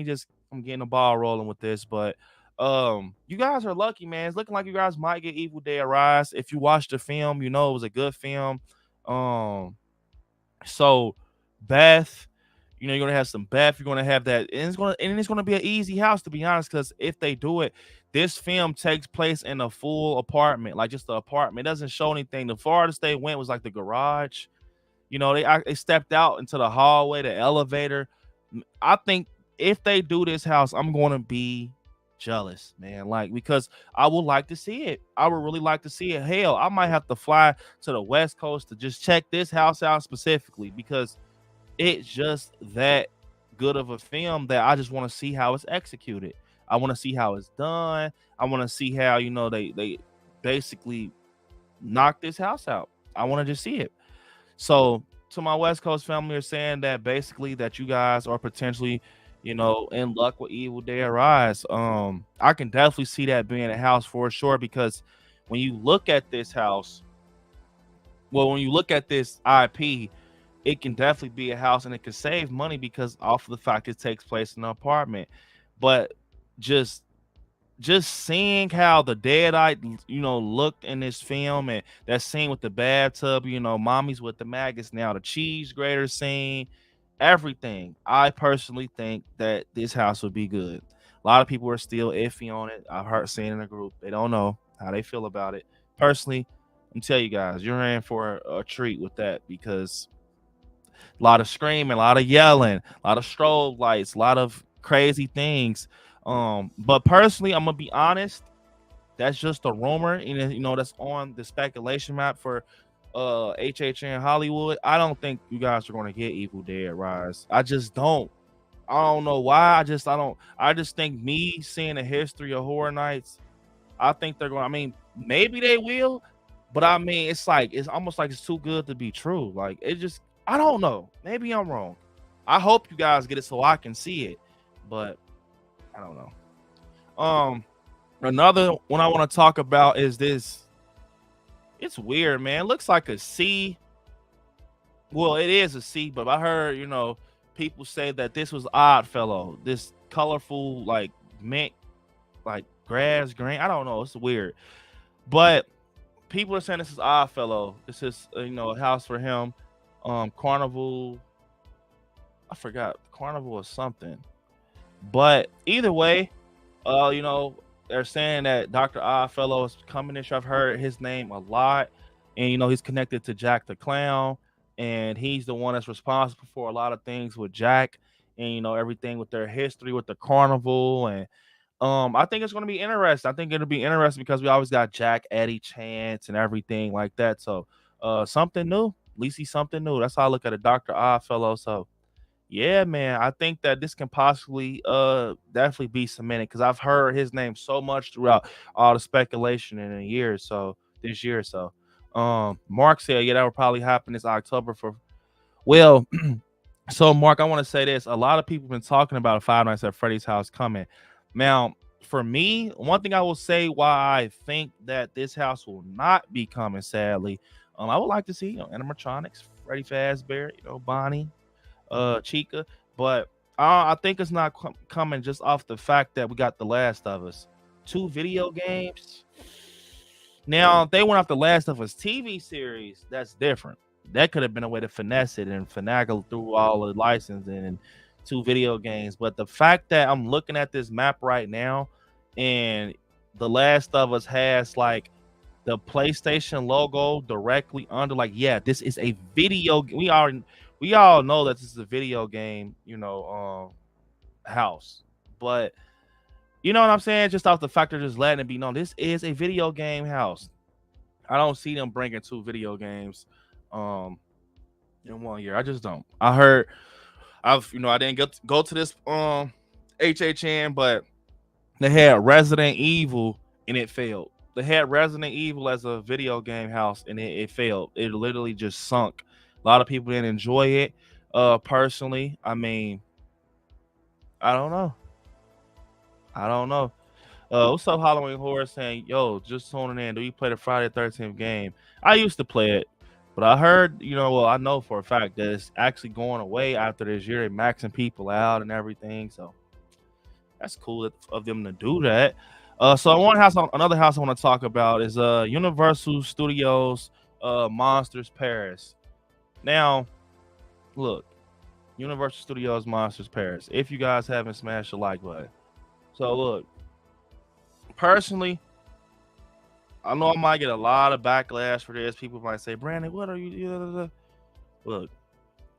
getting the ball rolling with this, but you guys are lucky, man. It's looking like you guys might get Evil Dead Rise. If you watched the film, you know it was a good film. Um, so Beth, you're gonna have some Beth. You're gonna have that, and it's gonna be an easy house, to be honest. Because if they do it, this film takes place in a full apartment, like just the apartment. It doesn't show anything. The farthest they went was like the garage. They stepped out into the hallway, the elevator. I think if they do this house, I'm going to be jealous, man. Like, because I would like to see it. I would really like to see it. Hell, I might have to fly to the West Coast to just check this house out specifically, because it's just that good of a film that I just want to see how it's executed. I want to see how it's done. I want to see how they basically knock this house out. I want to just see it. So to my West Coast family, are saying that basically that you guys are potentially, in luck with Evil Dead Rise. I can definitely see that being a house for sure, because when you look at this house, when you look at this IP, it can definitely be a house, and it can save money because off of the fact it takes place in an apartment. But just seeing how the deadite looked in this film, and that scene with the bathtub, mommy's with the maggots, now the cheese grater scene, everything, I personally think that this house would be good. A lot of people are still iffy on it. I've heard saying in the group they don't know how they feel about it. Personally, I'm tell you guys, you're in for a treat with that, because a lot of screaming, a lot of yelling, a lot of strobe lights, a lot of crazy things. But personally, I'm gonna be honest. That's just a rumor, and that's on the speculation map for HHN Hollywood. I don't think you guys are gonna get Evil Dead Rise. I just don't. I don't know why. I don't. I just think, me seeing the history of Horror Nights, I think they're going. I mean, maybe they will, but I mean, it's almost like it's too good to be true. Like, it just. I don't know. Maybe I'm wrong. I hope you guys get it so I can see it, but I don't know. Another one I want to talk about is this. It's weird, man. It looks like a C. Well, it is a C, but I heard, people say that this was Oddfellow. This colorful, like mint, like grass green. I don't know. It's weird, but people are saying this is Oddfellow. This is a house for him. Carnival. I forgot, Carnival or something. But either way, they're saying that Dr. Oddfellow is coming this year. I've heard his name a lot, and he's connected to Jack the Clown, and he's the one that's responsible for a lot of things with Jack, and everything with their history with the carnival. And I think it's going to be interesting. I think it'll be interesting because we always got Jack, Eddie Chance, and everything like that. So something new. At least he's something new. That's how I look at a Dr. Oddfellow. So yeah, man, I think that this can possibly definitely be cemented, because I've heard his name so much throughout all the speculation in a year. So this year. So Mark said, yeah, that will probably happen this October for. Well, so Mark, I want to say this. A lot of people have been talking about Five Nights at Freddy's house coming. Now, for me, one thing I will say why I think that this house will not be coming, sadly, I would like to see animatronics, Freddy Fazbear, Bonnie, Chica, but I think it's not coming just off the fact that we got The Last of Us 2 video games. Now, if they went off The Last of Us TV series, that's different. That could have been a way to finesse it and finagle through all the licensing and 2 video games. But the fact that I'm looking at this map right now, and The Last of Us has like the PlayStation logo directly under, like, yeah, this is a video. We all know that this is a video game, house. But you know what I'm saying? Just off the fact of just letting it be known, this is a video game house. I don't see them bringing 2 video games in 1 year. I just don't. I heard I didn't go to this HHN, but they had Resident Evil and it failed. They had Resident Evil as a video game house and it failed. It literally just sunk. A lot of people didn't enjoy it. Personally, I mean, I don't know. I don't know. What's up, Halloween Horror? Saying, yo, just tuning in. Do you play the Friday 13th game? I used to play it, but I heard, well, I know for a fact that it's actually going away after this year and maxing people out and everything. So that's cool of them to do that. So another house I want to talk about is Universal Studios Monsters Paris. Now, look, Universal Studios Monsters Paris. If you guys haven't smashed the like button, so look, personally, I know I might get a lot of backlash for this. People might say, Brandon, what are you? Look,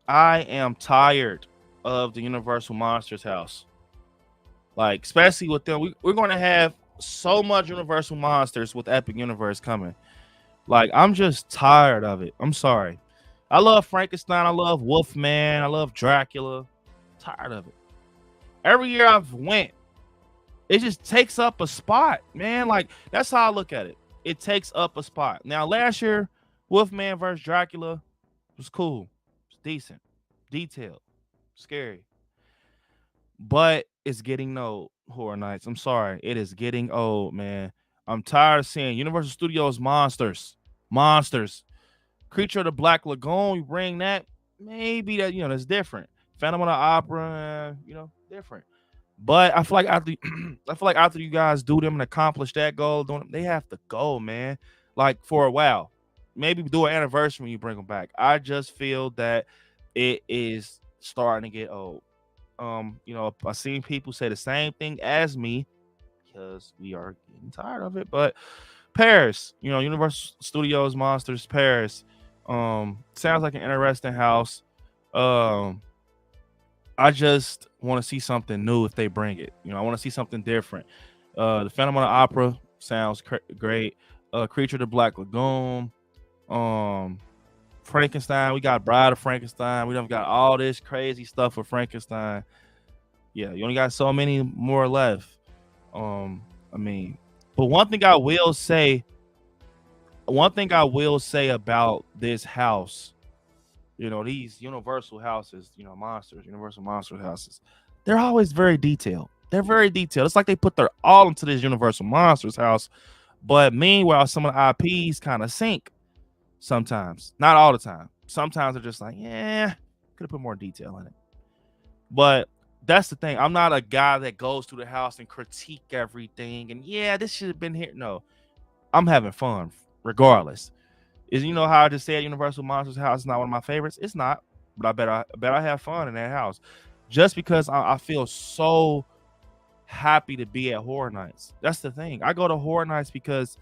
I am tired of the Universal Monsters house. Like, especially with them, we're going to have so much Universal Monsters with Epic Universe coming. Like, I'm just tired of it. I'm sorry. I love Frankenstein. I love Wolfman. I love Dracula. Tired of it. Every year I've went, it just takes up a spot, man. Like, that's how I look at it. It takes up a spot. Now, last year, Wolfman versus Dracula was cool. It's decent. Detailed. Scary. But it's getting old, Horror Nights. I'm sorry. It is getting old, man. I'm tired of seeing Universal Studios monsters. Creature of the Black Lagoon, you bring that, maybe that's different. Phantom of the Opera, different. But I feel like after you guys do them and accomplish that goal, they have to go, man. Like for a while, maybe do an anniversary when you bring them back. I just feel that it is starting to get old. I've seen people say the same thing as me because we are getting tired of it. But Paris, Universal Studios Monsters Paris, sounds like an interesting house. I just want to see something new if they bring it. I want to see something different. The Phantom of the Opera sounds great. Creature of the Black Lagoon. Frankenstein. We got Bride of Frankenstein. We done got all this crazy stuff for Frankenstein. Yeah, you only got so many more left. But one thing I will say about this house, these Universal houses, Universal Monster houses, they're always very detailed. They're very detailed. It's like they put their all into this Universal Monsters house. But meanwhile, some of the IPs kind of sink sometimes. Not all the time. Sometimes they're just like, yeah, could have put more detail in it. But that's the thing. I'm not a guy that goes to the house and critique everything. And yeah, this should have been here. No, I'm having fun regardless. How I just said Universal Monsters house is not one of my favorites? It's not. But I bet I have fun in that house. Just because I feel so happy to be at Horror Nights. That's the thing. I go to Horror Nights because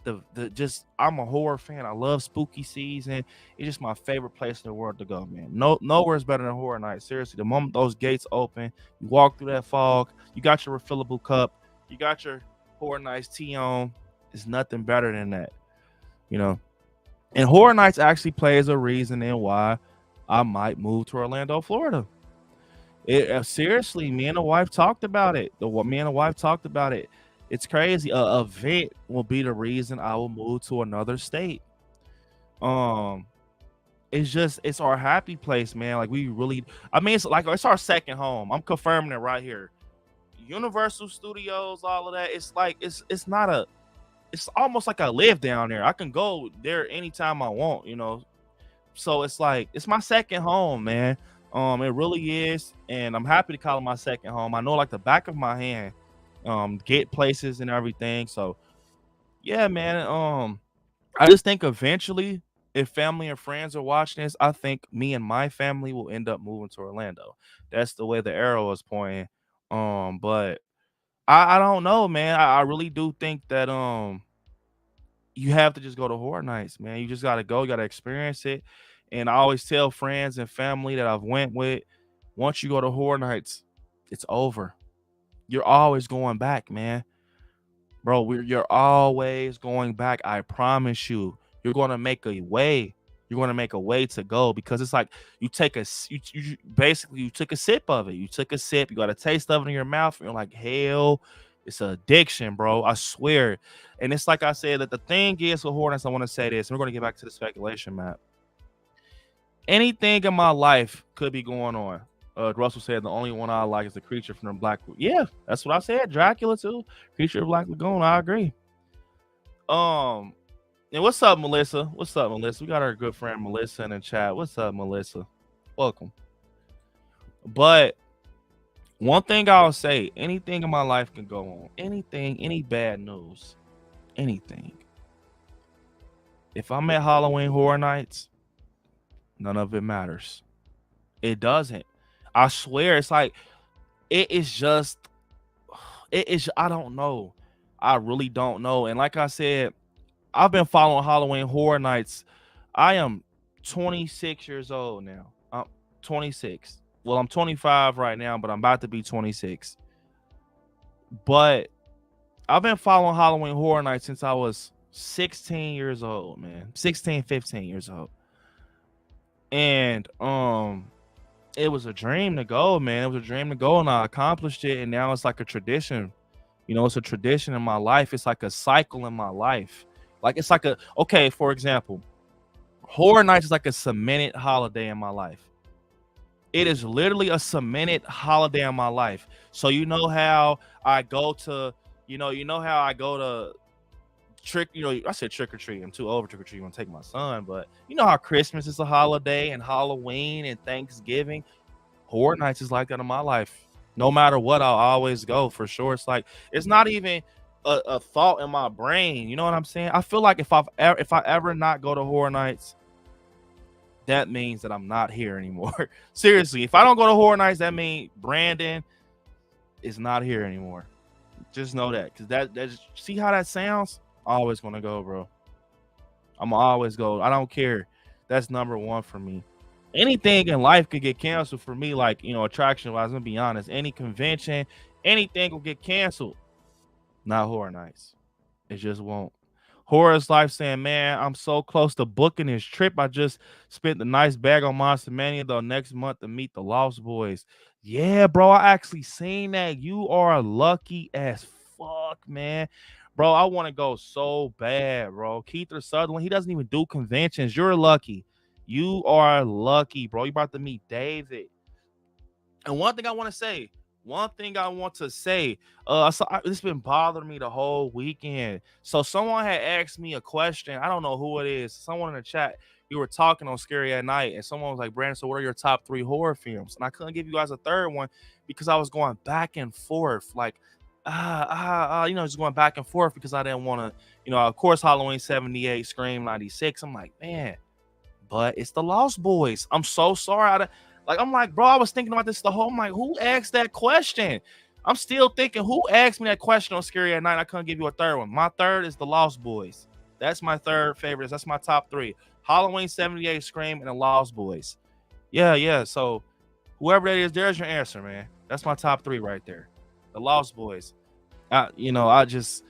I'm a horror fan. I love spooky season. It's just my favorite place in the world to go, man. Nowhere's better than Horror Nights. Seriously, the moment those gates open, you walk through that fog, you got your refillable cup, you got your Horror Nights tea on. It's nothing better than that, And Horror Nights actually plays a reason in why I might move to Orlando, Florida. Seriously, me and the wife talked about it. It's crazy. A event will be the reason I will move to another state. It's our happy place, man. Like it's our second home. I'm confirming it right here. Universal Studios, all of that. It's like it's almost like I live down there. I can go there anytime I want, So it's like it's my second home, man. It really is, and I'm happy to call it my second home. I know like the back of my hand. Get places and everything. So yeah, man. I just think eventually, if family and friends are watching this, I think me and my family will end up moving to Orlando. That's the way the arrow is pointing. But I don't know, man. I really do think that you have to just go to Horror Nights, man. You just gotta go, you gotta experience it. And I always tell friends and family that I've went with, once you go to Horror Nights, it's over. You're always going back, man. Bro, you're always going back. I promise you. You're going to make a way. you're going to make a way to go, because it's like you take you basically you took a sip of it. You took a sip, you got a taste of it in your mouth, and you're like, hell, it's an addiction, bro. I swear. And it's like I said, that the thing is with Hornets, I want to say this, and we're going to get back to the speculation, Matt. Anything in my life could be going on. Russell said the only one I like is the creature from the Black. Yeah, that's what I said. Dracula too. Creature of Black Lagoon. I agree. And what's up, Melissa? What's up, Melissa? We got our good friend Melissa in the chat. What's up, Melissa? Welcome. But one thing I'll say, anything in my life can go on. Anything, any bad news, anything. If I'm at Halloween Horror Nights, none of it matters. It doesn't. I swear, it's like, it is, I don't know. I really don't know. And like I said, I've been following Halloween Horror Nights. I am 26 years old now. I'm 26. Well, I'm 25 right now, but I'm about to be 26. But I've been following Halloween Horror Nights since I was 16 years old, man. 16, 15 years old. And it was a dream to go, man. It was a dream to go, and I accomplished it. And now it's like a tradition. You know, it's a tradition in my life. It's like a cycle in my life. Like, it's like okay, for example, Horror Nights is like a cemented holiday in my life. It is literally a cemented holiday in my life. So you know how I go to, how I go to I said trick or treat. I'm too old for trick or treat. I'm gonna take my son, but you know how Christmas is a holiday, and Halloween and Thanksgiving. Horror Nights is like that in my life. No matter what, I'll always go, for sure. It's like, it's not even a thought in my brain. You know what I'm saying? I feel like if I ever not go to Horror Nights, that means that I'm not here anymore. Seriously, if I don't go to Horror Nights, that means Brandon is not here anymore. Just know that, because that's, see how that sounds? Always gonna go, bro. I'm always go. I don't care. That's number one for me. Anything in life could get canceled for me, like, attraction wise. I'm gonna be honest. Any convention, anything will get canceled. Not Horror Nights. It just won't. Horror's Life saying, man, I'm so close to booking this trip. I just spent a nice bag on Monster Mania though next month to meet the Lost Boys. Yeah, bro, I actually seen that. You are lucky as fuck, man. Bro, I want to go so bad, bro. Keith Sutherland, he doesn't even do conventions. You're lucky. You are lucky, bro. You're about to meet David. And one thing I want to say, it's been bothering me the whole weekend. So someone had asked me a question. I don't know who it is. Someone in the chat, we were talking on Scary at Night, and someone was like, Brandon, so what are your top 3 horror films? And I couldn't give you guys a third one because I was going back and forth. Like, just going back and forth because I didn't want to, of course, Halloween 78, Scream 96. I'm like, man, but it's the Lost Boys. I'm so sorry. I'm like, bro, I was thinking about this the whole, I'm like, who asked that question? I'm still thinking, who asked me that question on Scary at Night? I couldn't give you a third one. My third is the Lost Boys. That's my third favorite. That's my top 3. Halloween 78, Scream, and the Lost Boys. Yeah. So whoever that is, there's your answer, man. That's my top 3 right there. The Lost Boys. I just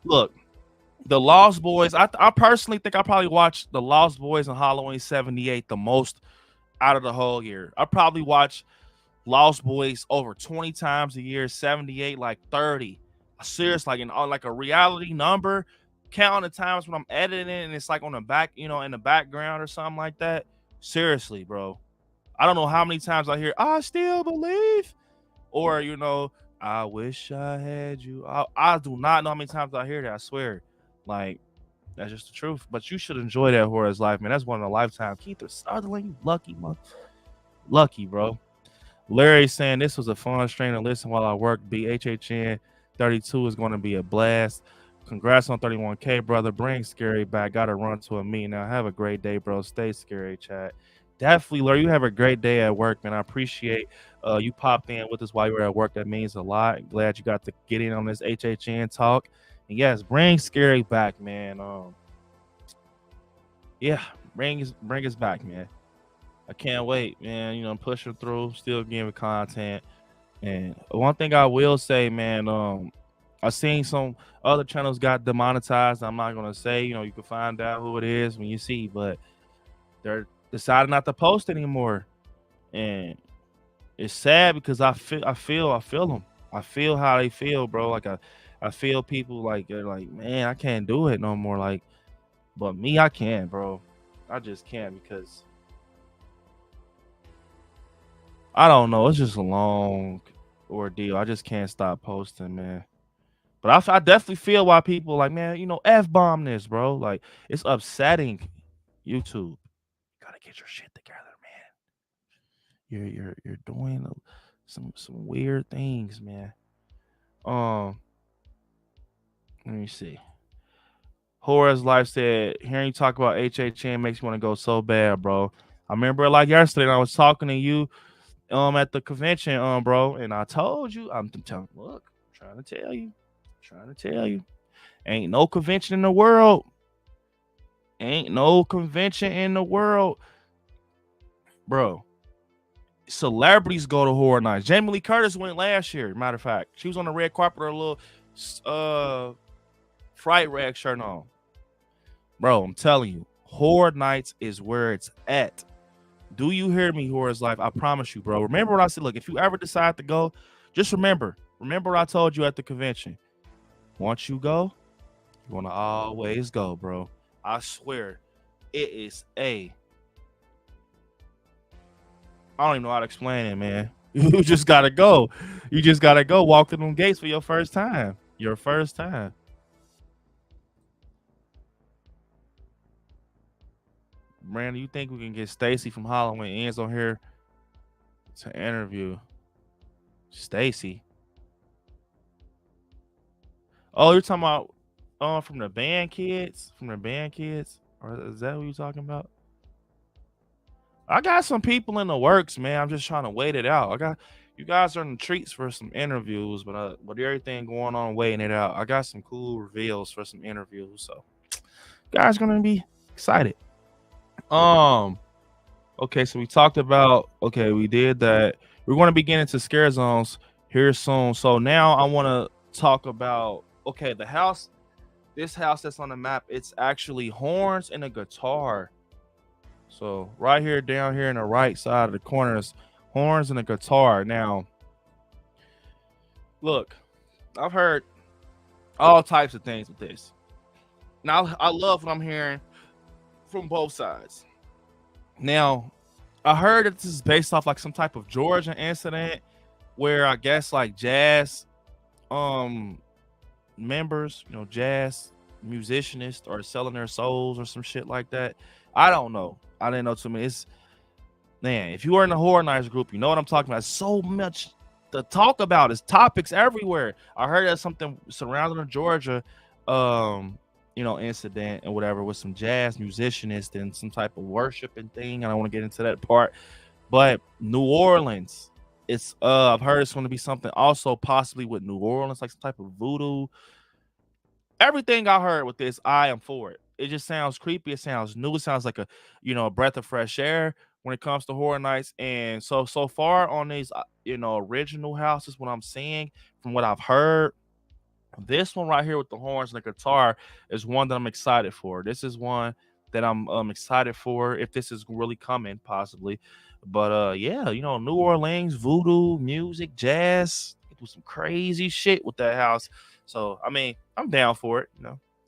look, the Lost Boys. I personally think I probably watched the Lost Boys and Halloween 78 the most out of the whole year. I probably watch Lost Boys over 20 times a year, 78 like 30. Seriously, like a reality number, counting the times when I'm editing and it's like on the back, in the background or something like that. Seriously, bro. I don't know how many times I hear I still believe, or I wish I had you. I do not know how many times I hear that. I swear. Like, that's just the truth. But you should enjoy that Horror's Life, man. That's one of a lifetime. Keith Sutherland, you lucky, man. Lucky, bro. Larry saying this was a fun stream to listen while I work. HHN 32 is going to be a blast. Congrats on 31K, brother. Bring Scary back. Got to run to a meeting now. Have a great day, bro. Stay scary, chat. Definitely, Larry. You have a great day at work, man. I appreciate you popped in with us while you were at work. That means a lot. Glad you got to get in on this HHN talk. And yes, bring Scary back, man. Bring us back, man. I can't wait, man. Pushing through, still giving content. And one thing I will say, man, I seen some other channels got demonetized. I'm not gonna say, you can find out who it is when you see, but they're deciding not to post anymore, and it's sad because I feel them. I feel how they feel, bro. Like I feel people like they're like, man, I can't do it no more. Like, but me, I can, bro. I just can't because I don't know. It's just a long ordeal. I just can't stop posting, man. But I definitely feel why people like, man, F bomb this, bro. Like, it's upsetting. YouTube, gotta get your shit together, man. You're doing some weird things, man. Um, let me see. Horace Life said, hearing you talk about HHN makes me want to go so bad, bro. I remember like yesterday, I was talking to you at the convention, bro, and I told you, I'm telling, look, I'm trying to tell you, ain't no convention in the world, bro. Celebrities go to horror nights. Jamie Lee Curtis went last year. Matter of fact, she was on the red carpet with her little fright rag shirt on. Bro, I'm telling you, horror nights is where it's at. Do you hear me, Horror's Life? I promise you, bro. Remember what I said. Look, if you ever decide to go, just remember what I told you at the convention. Once you go, you want to always go, bro. I swear, it is I don't even know how to explain it, man. You just gotta go. You just gotta go walk through them gates for your first time. Your first time. Brandon, you think we can get Stacy from Halloween Ends on here to interview Stacy? Oh, you're talking about from the band kids? From the band kids? Or is that what you're talking about? I got some people in the works, man. I'm just trying to wait it out. You guys are in the treats for some interviews, but with everything going on, waiting it out. I got some cool reveals for some interviews, so guys gonna be excited. Okay, so we talked about we did that. We're gonna be getting into scare zones here soon. So now I want to talk about the house. This house that's on the map, it's actually horns and a guitar. So right here, down here in the right side of the corners, horns and a guitar. Now, look, I've heard all types of things with this. Now, I love what I'm hearing from both sides. Now, I heard that this is based off like some type of Georgia incident where I guess like jazz members, jazz musicianists are selling their souls or some shit like that. I don't know. I didn't know too many. Man, if you are in the Horror Nights group, you know what I'm talking about. So much to talk about. It's topics everywhere. I heard there's something surrounding the Georgia incident and whatever with some jazz musicianists and some type of worshiping thing. I don't want to get into that part. But New Orleans, it's I've heard it's going to be something also possibly with New Orleans, like some type of voodoo. Everything I heard with this, I am for it. It just sounds creepy. It sounds new. It sounds like a breath of fresh air when it comes to Horror Nights. And so far on these, original houses, what I'm seeing from what I've heard, this one right here with the horns and the guitar is one that I'm excited for. This is one that I'm excited for if this is really coming, possibly. But yeah, New Orleans, voodoo, music, jazz, do some crazy shit with that house. So I mean, I'm down for it,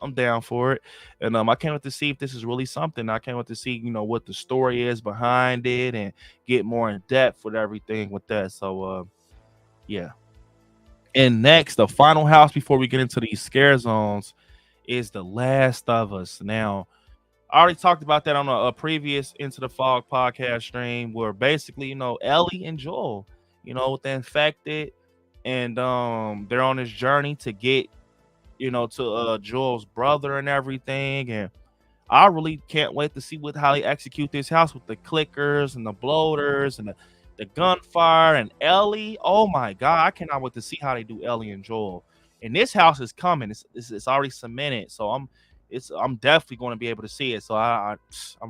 I'm down for it. And I can't wait to see if this is really something. I can't wait to see, what the story is behind it and get more in depth with everything with that. So yeah. And next, the final house before we get into these scare zones is The Last of Us. Now, I already talked about that on a previous Into the Fog podcast stream where basically, Ellie and Joel, with the infected, and they're on this journey to get, to Joel's brother and everything. And I really can't wait to see how they execute this house with the clickers and the bloaters and the gunfire and Ellie. Oh my god, I cannot wait to see how they do Ellie and Joel. And this house is coming. It's already cemented, so I'm definitely going to be able to see it. So I'm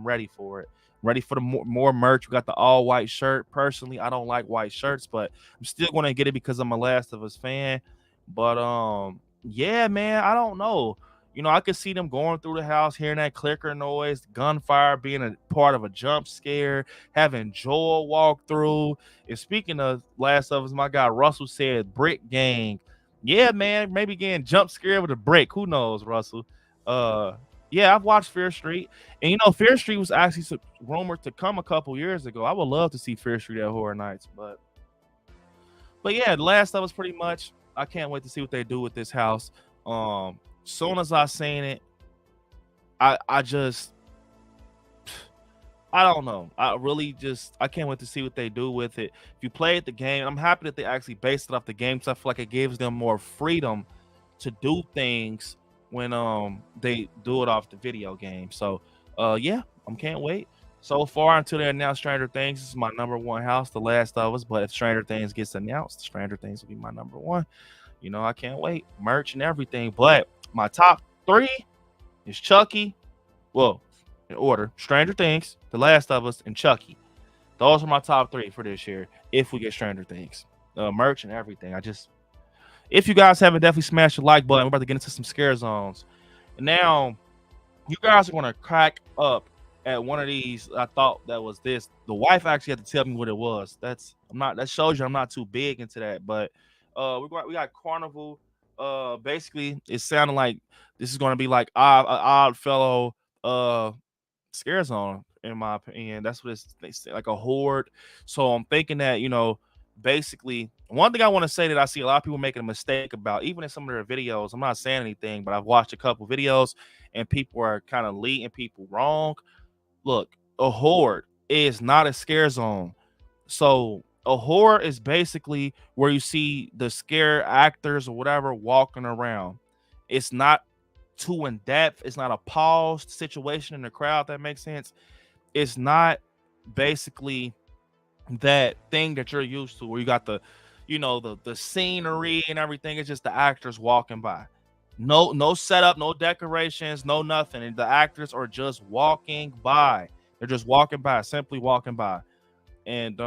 ready for it. I'm ready for the more merch. We got the all white shirt. Personally, I don't like white shirts, but I'm still going to get it because I'm a Last of Us fan. But yeah, man, I don't know. You know, I could see them going through the house, hearing that clicker noise, gunfire, being a part of a jump scare, having Joel walk through. And speaking of Last of Us, my guy Russell said brick gang. Yeah, man, maybe getting jump scared with a brick. Who knows, Russell? Yeah, I've watched Fear Street, and you know, Fear Street was actually rumored to come a couple years ago. I would love to see Fear Street at Horror Nights, but yeah, The Last of Us pretty much. I can't wait to see what they do with this house. Soon as I seen it, I just I don't know. I can't wait to see what they do with it. If you played the game, I'm happy that they actually based it off the game because I feel like it gives them more freedom to do things when they do it off the video game. So yeah, I can't wait. So far until they announce Stranger Things, this is my number one house, The Last of Us. But if Stranger Things gets announced, Stranger Things will be my number one. You know, I can't wait. Merch and everything. But my top three is Chucky. Well, in order: Stranger Things, The Last of Us, and Chucky. Those are my top three for this year. If we get Stranger Things, merch and everything. If you guys haven't, definitely smash the like button. We're about to get into some scare zones. And now, you guys are gonna crack up at one of these. I thought that was this. The wife actually had to tell me what it was. That shows you I'm not too big into that. But we got Carnival. Basically, it sounded like this is gonna be like odd fellow scare zone, in my opinion. That's what they say, like a horde. So I'm thinking that, you know, basically, one thing I want to say that I see a lot of people making a mistake about, even in some of their videos. I'm not saying anything, but I've watched a couple videos and people are kind of leading people wrong. Look, a horde is not a scare zone. So a horror is basically where you see the scare actors or whatever walking around. It's not too in depth. It's not a paused situation in the crowd. That makes sense. It's not basically that thing that you're used to, where you got the, you know, the scenery and everything. It's just the actors walking by. No setup, no decorations, no nothing. And the actors are just walking by. They're just walking by, simply walking by. And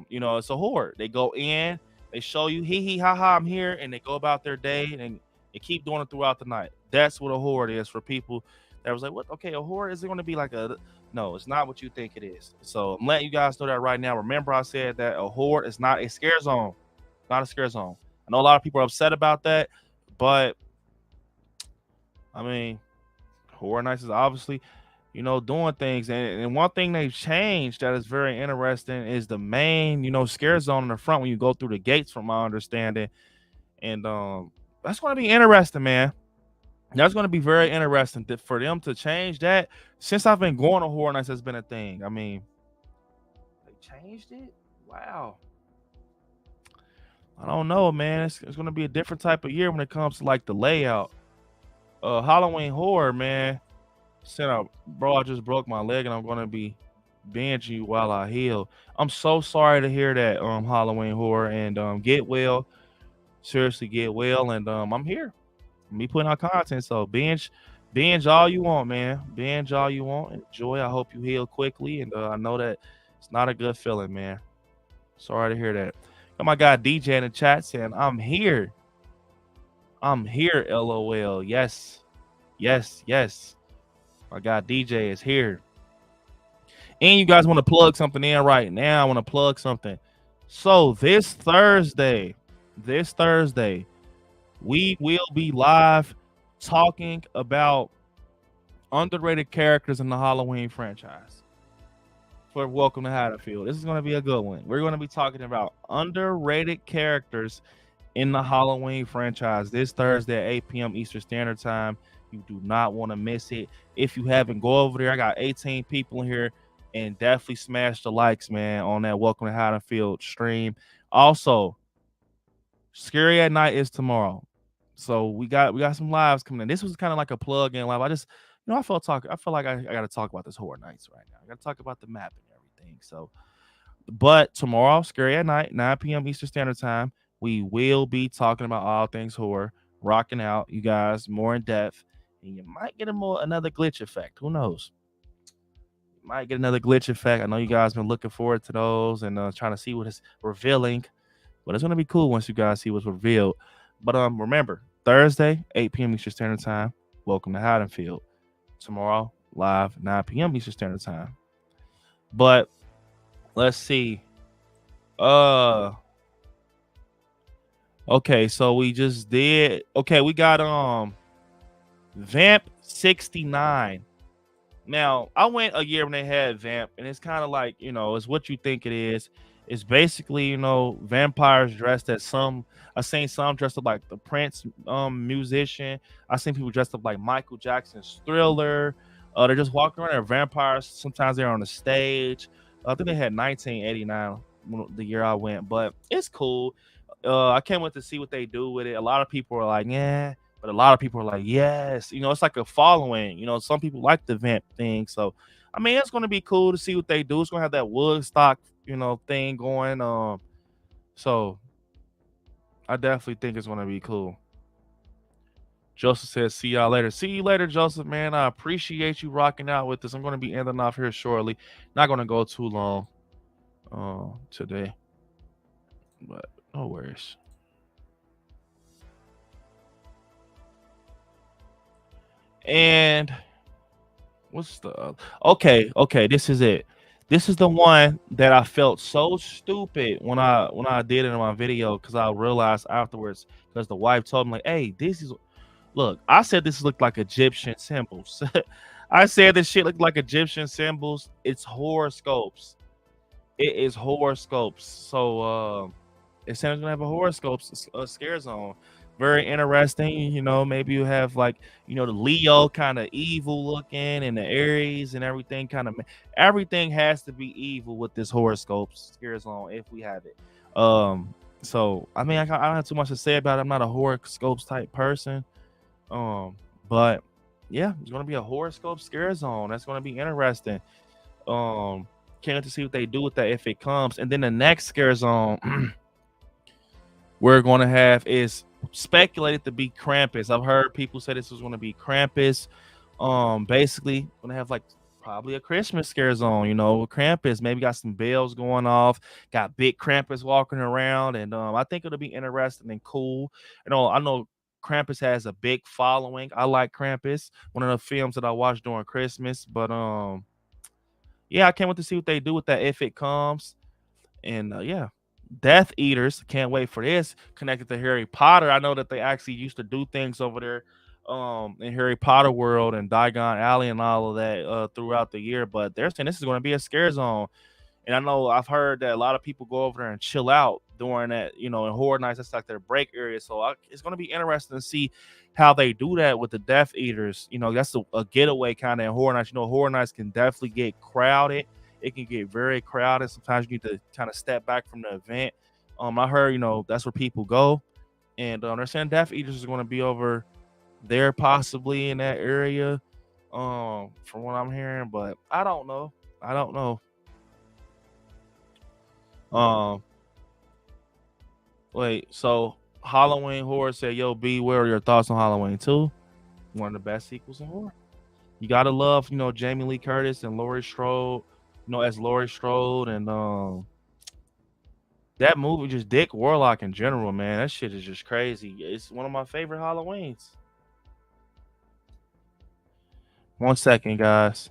you know, it's a horde. They go in, they show you hee hee ha ha, I'm here, and they go about their day and they keep doing it throughout the night. That's what a horde is for people that was like, what? Okay, a horde, is it going to be like a? No, it's not what you think it is. So I'm letting you guys know that right now. Remember, I said that a horde is not a scare zone. Not a scare zone. I know a lot of people are upset about that, but I mean, Horror Nights is obviously, you know, doing things. And one thing they've changed that is very interesting is the main, you know, scare zone in the front when you go through the gates, from my understanding. And that's going to be interesting, man. That's going to be very interesting for them to change that. Since I've been going to Horror Nights, has been a thing. I mean, they changed it. Wow. I don't know, man. It's going to be a different type of year when it comes to like the layout. Halloween Horror, man. Said, bro, I just broke my leg and I'm going to be binging you while I heal. I'm so sorry to hear that, Halloween Horror, and get well. Seriously, get well. And I'm here. Me putting out content, so binge all you want, man. Binge all you want. Enjoy. I hope you heal quickly, and I know that it's not a good feeling, man. Sorry to hear that. Got my guy DJ in the chat saying, I'm here. LOL. Yes. My guy DJ is here. And you guys want to plug something in right now? I want to plug something. So this Thursday, we will be live talking about underrated characters in the Halloween franchise for Welcome to Haddonfield. This is going to be a good one. We're going to be talking about underrated characters in the Halloween franchise this Thursday at 8 p.m. Eastern Standard Time. You do not want to miss it. If you haven't, go over there. I got 18 people in here, and definitely smash the likes, man, on that Welcome to Haddonfield stream. Also, Scary at Night is tomorrow. So we got some lives coming in. This was kind of like a plug-in live. I just, you know, I feel like I got to talk about this Horror Nights right now. I got to talk about the map and everything. So, but tomorrow, Scary at Night, 9 p.m. Eastern Standard Time, we will be talking about all things horror, rocking out, you guys, more in depth, and you might get another glitch effect. Who knows? You might get another glitch effect. I know you guys been looking forward to those and trying to see what is revealing. But it's going to be cool once you guys see what's revealed. But remember, Thursday, 8 p.m. Eastern Standard Time, Welcome to Haddonfield. Tomorrow, live 9 p.m. Eastern Standard Time. But let's see. Okay, so we just did. Okay, we got Vamp 69. Now, I went a year when they had Vamp, and it's kind of like, it's what you think it is. It's basically, vampires dressed as some. I seen some dressed up like the Prince musician. I seen people dressed up like Michael Jackson's Thriller. They're just walking around. They're vampires. Sometimes they're on the stage. I think they had 1989 the year I went, but it's cool. I can't wait to see what they do with it. A lot of people are like, yeah, but a lot of people are like, yes. It's like a following. Some people like the vamp thing. So, I mean, it's going to be cool to see what they do. It's going to have that Woodstock, thing going. So I definitely think it's going to be cool. Joseph says, see y'all later. See you later, Joseph, man. I appreciate you rocking out with us. I'm going to be ending off here shortly. Not going to go too long today, but no worries. And what's the okay? This is it. This is the one that I felt so stupid when I did it in my video, because I realized afterwards, because the wife told me, like, hey, this is, look, I said this looked like Egyptian symbols. I said this shit looked like Egyptian symbols. It's horoscopes. It is horoscopes. So it's gonna have a horoscopes scare zone. Very interesting. Maybe you have like, the Leo kind of evil looking, and the Aries and everything kind of, everything has to be evil with this horoscopes scare zone if we have it. So I mean, I don't have too much to say about it. I'm not a horoscopes type person. But yeah, it's gonna be a horoscope scare zone. That's gonna be interesting. Can't wait to see what they do with that if it comes. And then the next scare zone we're going to have is speculated to be Krampus. I've heard people say this was going to be Krampus. Basically going to have like probably a Christmas scare zone, Krampus maybe got some bells going off, got big Krampus walking around, and I think it'll be interesting and cool. I know Krampus has a big following. I like Krampus, one of the films that I watched during Christmas, but yeah, I can't wait to see what they do with that if it comes. And yeah, Death Eaters, can't wait for this. Connected to Harry Potter, I know that they actually used to do things over there in Harry Potter world and Diagon Alley and all of that throughout the year, but they're saying this is going to be a scare zone. And I know I've heard that a lot of people go over there and chill out during that, in Horror Nights. That's like their break area. So it's going to be interesting to see how they do that with the Death Eaters. That's a getaway kind of in Horror Nights. Horror Nights can definitely get crowded. It can get very crowded. Sometimes you need to kind of step back from the event. I heard, that's where people go. And they're saying Death Eaters is going to be over there, possibly in that area, from what I'm hearing. But I don't know. Wait, so Halloween Horror said, yo, B, what are your thoughts on Halloween 2? One of the best sequels in horror. You gotta love, Jamie Lee Curtis and Laurie Strode, as Laurie Strode, and that movie, just Dick Warlock in general, man. That shit is just crazy. It's one of my favorite Halloweens. 1 second, guys.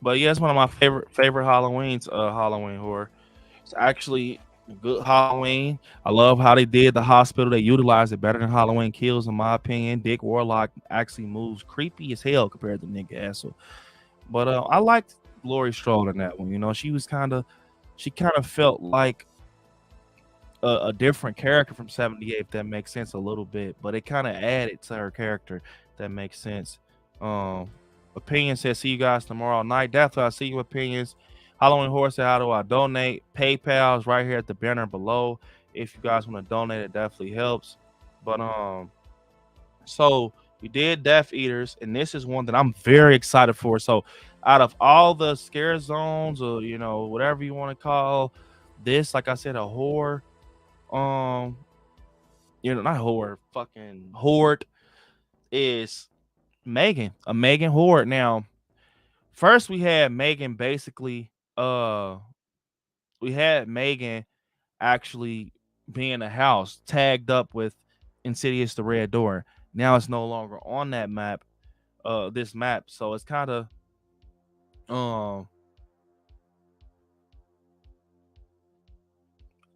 But yeah, it's one of my favorite Halloweens, Halloween horror. It's actually a good Halloween. I love how they did the hospital. They utilized it better than Halloween Kills, in my opinion. Dick Warlock actually moves creepy as hell compared to Nick Castle. But I liked Laurie Strode in that one. She kind of felt like a different character from 78, if that makes sense a little bit. But it kind of added to her character, if that makes sense. Opinion says, see you guys tomorrow night. Definitely, I see you, Opinions. Halloween Horror said, how do I donate? PayPal is right here at the banner below. If you guys want to donate, it definitely helps. But so we did Death Eaters, and this is one that I'm very excited for. So out of all the scare zones, or whatever you want to call this, like I said, a horror, um, not horror, fucking horde, is Megan, a Megan horde. Now, first we had Megan basically, we had Megan actually being in a house tagged up with Insidious the Red Door. Now it's no longer on that map, this map. So it's kind of um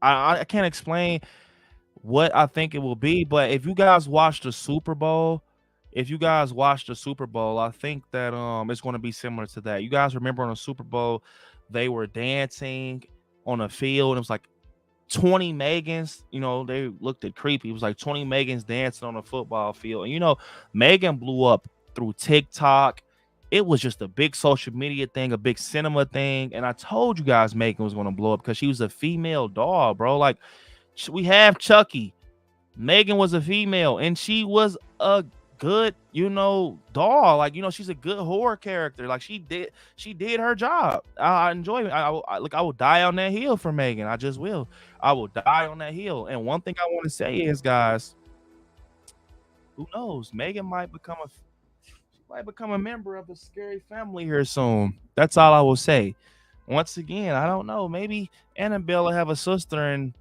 I can't explain what I think it will be, but if you guys watch the Super Bowl, I think that it's going to be similar to that. You guys remember on the Super Bowl, they were dancing on a field. It was like 20 Megans, they looked at creepy. It was like 20 Megans dancing on a football field. And Megan blew up through TikTok. It was just a big social media thing, a big cinema thing. And I told you guys Megan was going to blow up because she was a female doll, bro. Like, we have Chucky. Megan was a female and she was a good, doll. Like, she's a good horror character. Like, she did her job. I enjoy it. I will die on that hill for Megan. I just will. I will die on that hill. And one thing I want to say is, guys, who knows? Megan might become a member of the scary family here soon. That's all I will say. Once again, I don't know. Maybe Annabelle will have a sister and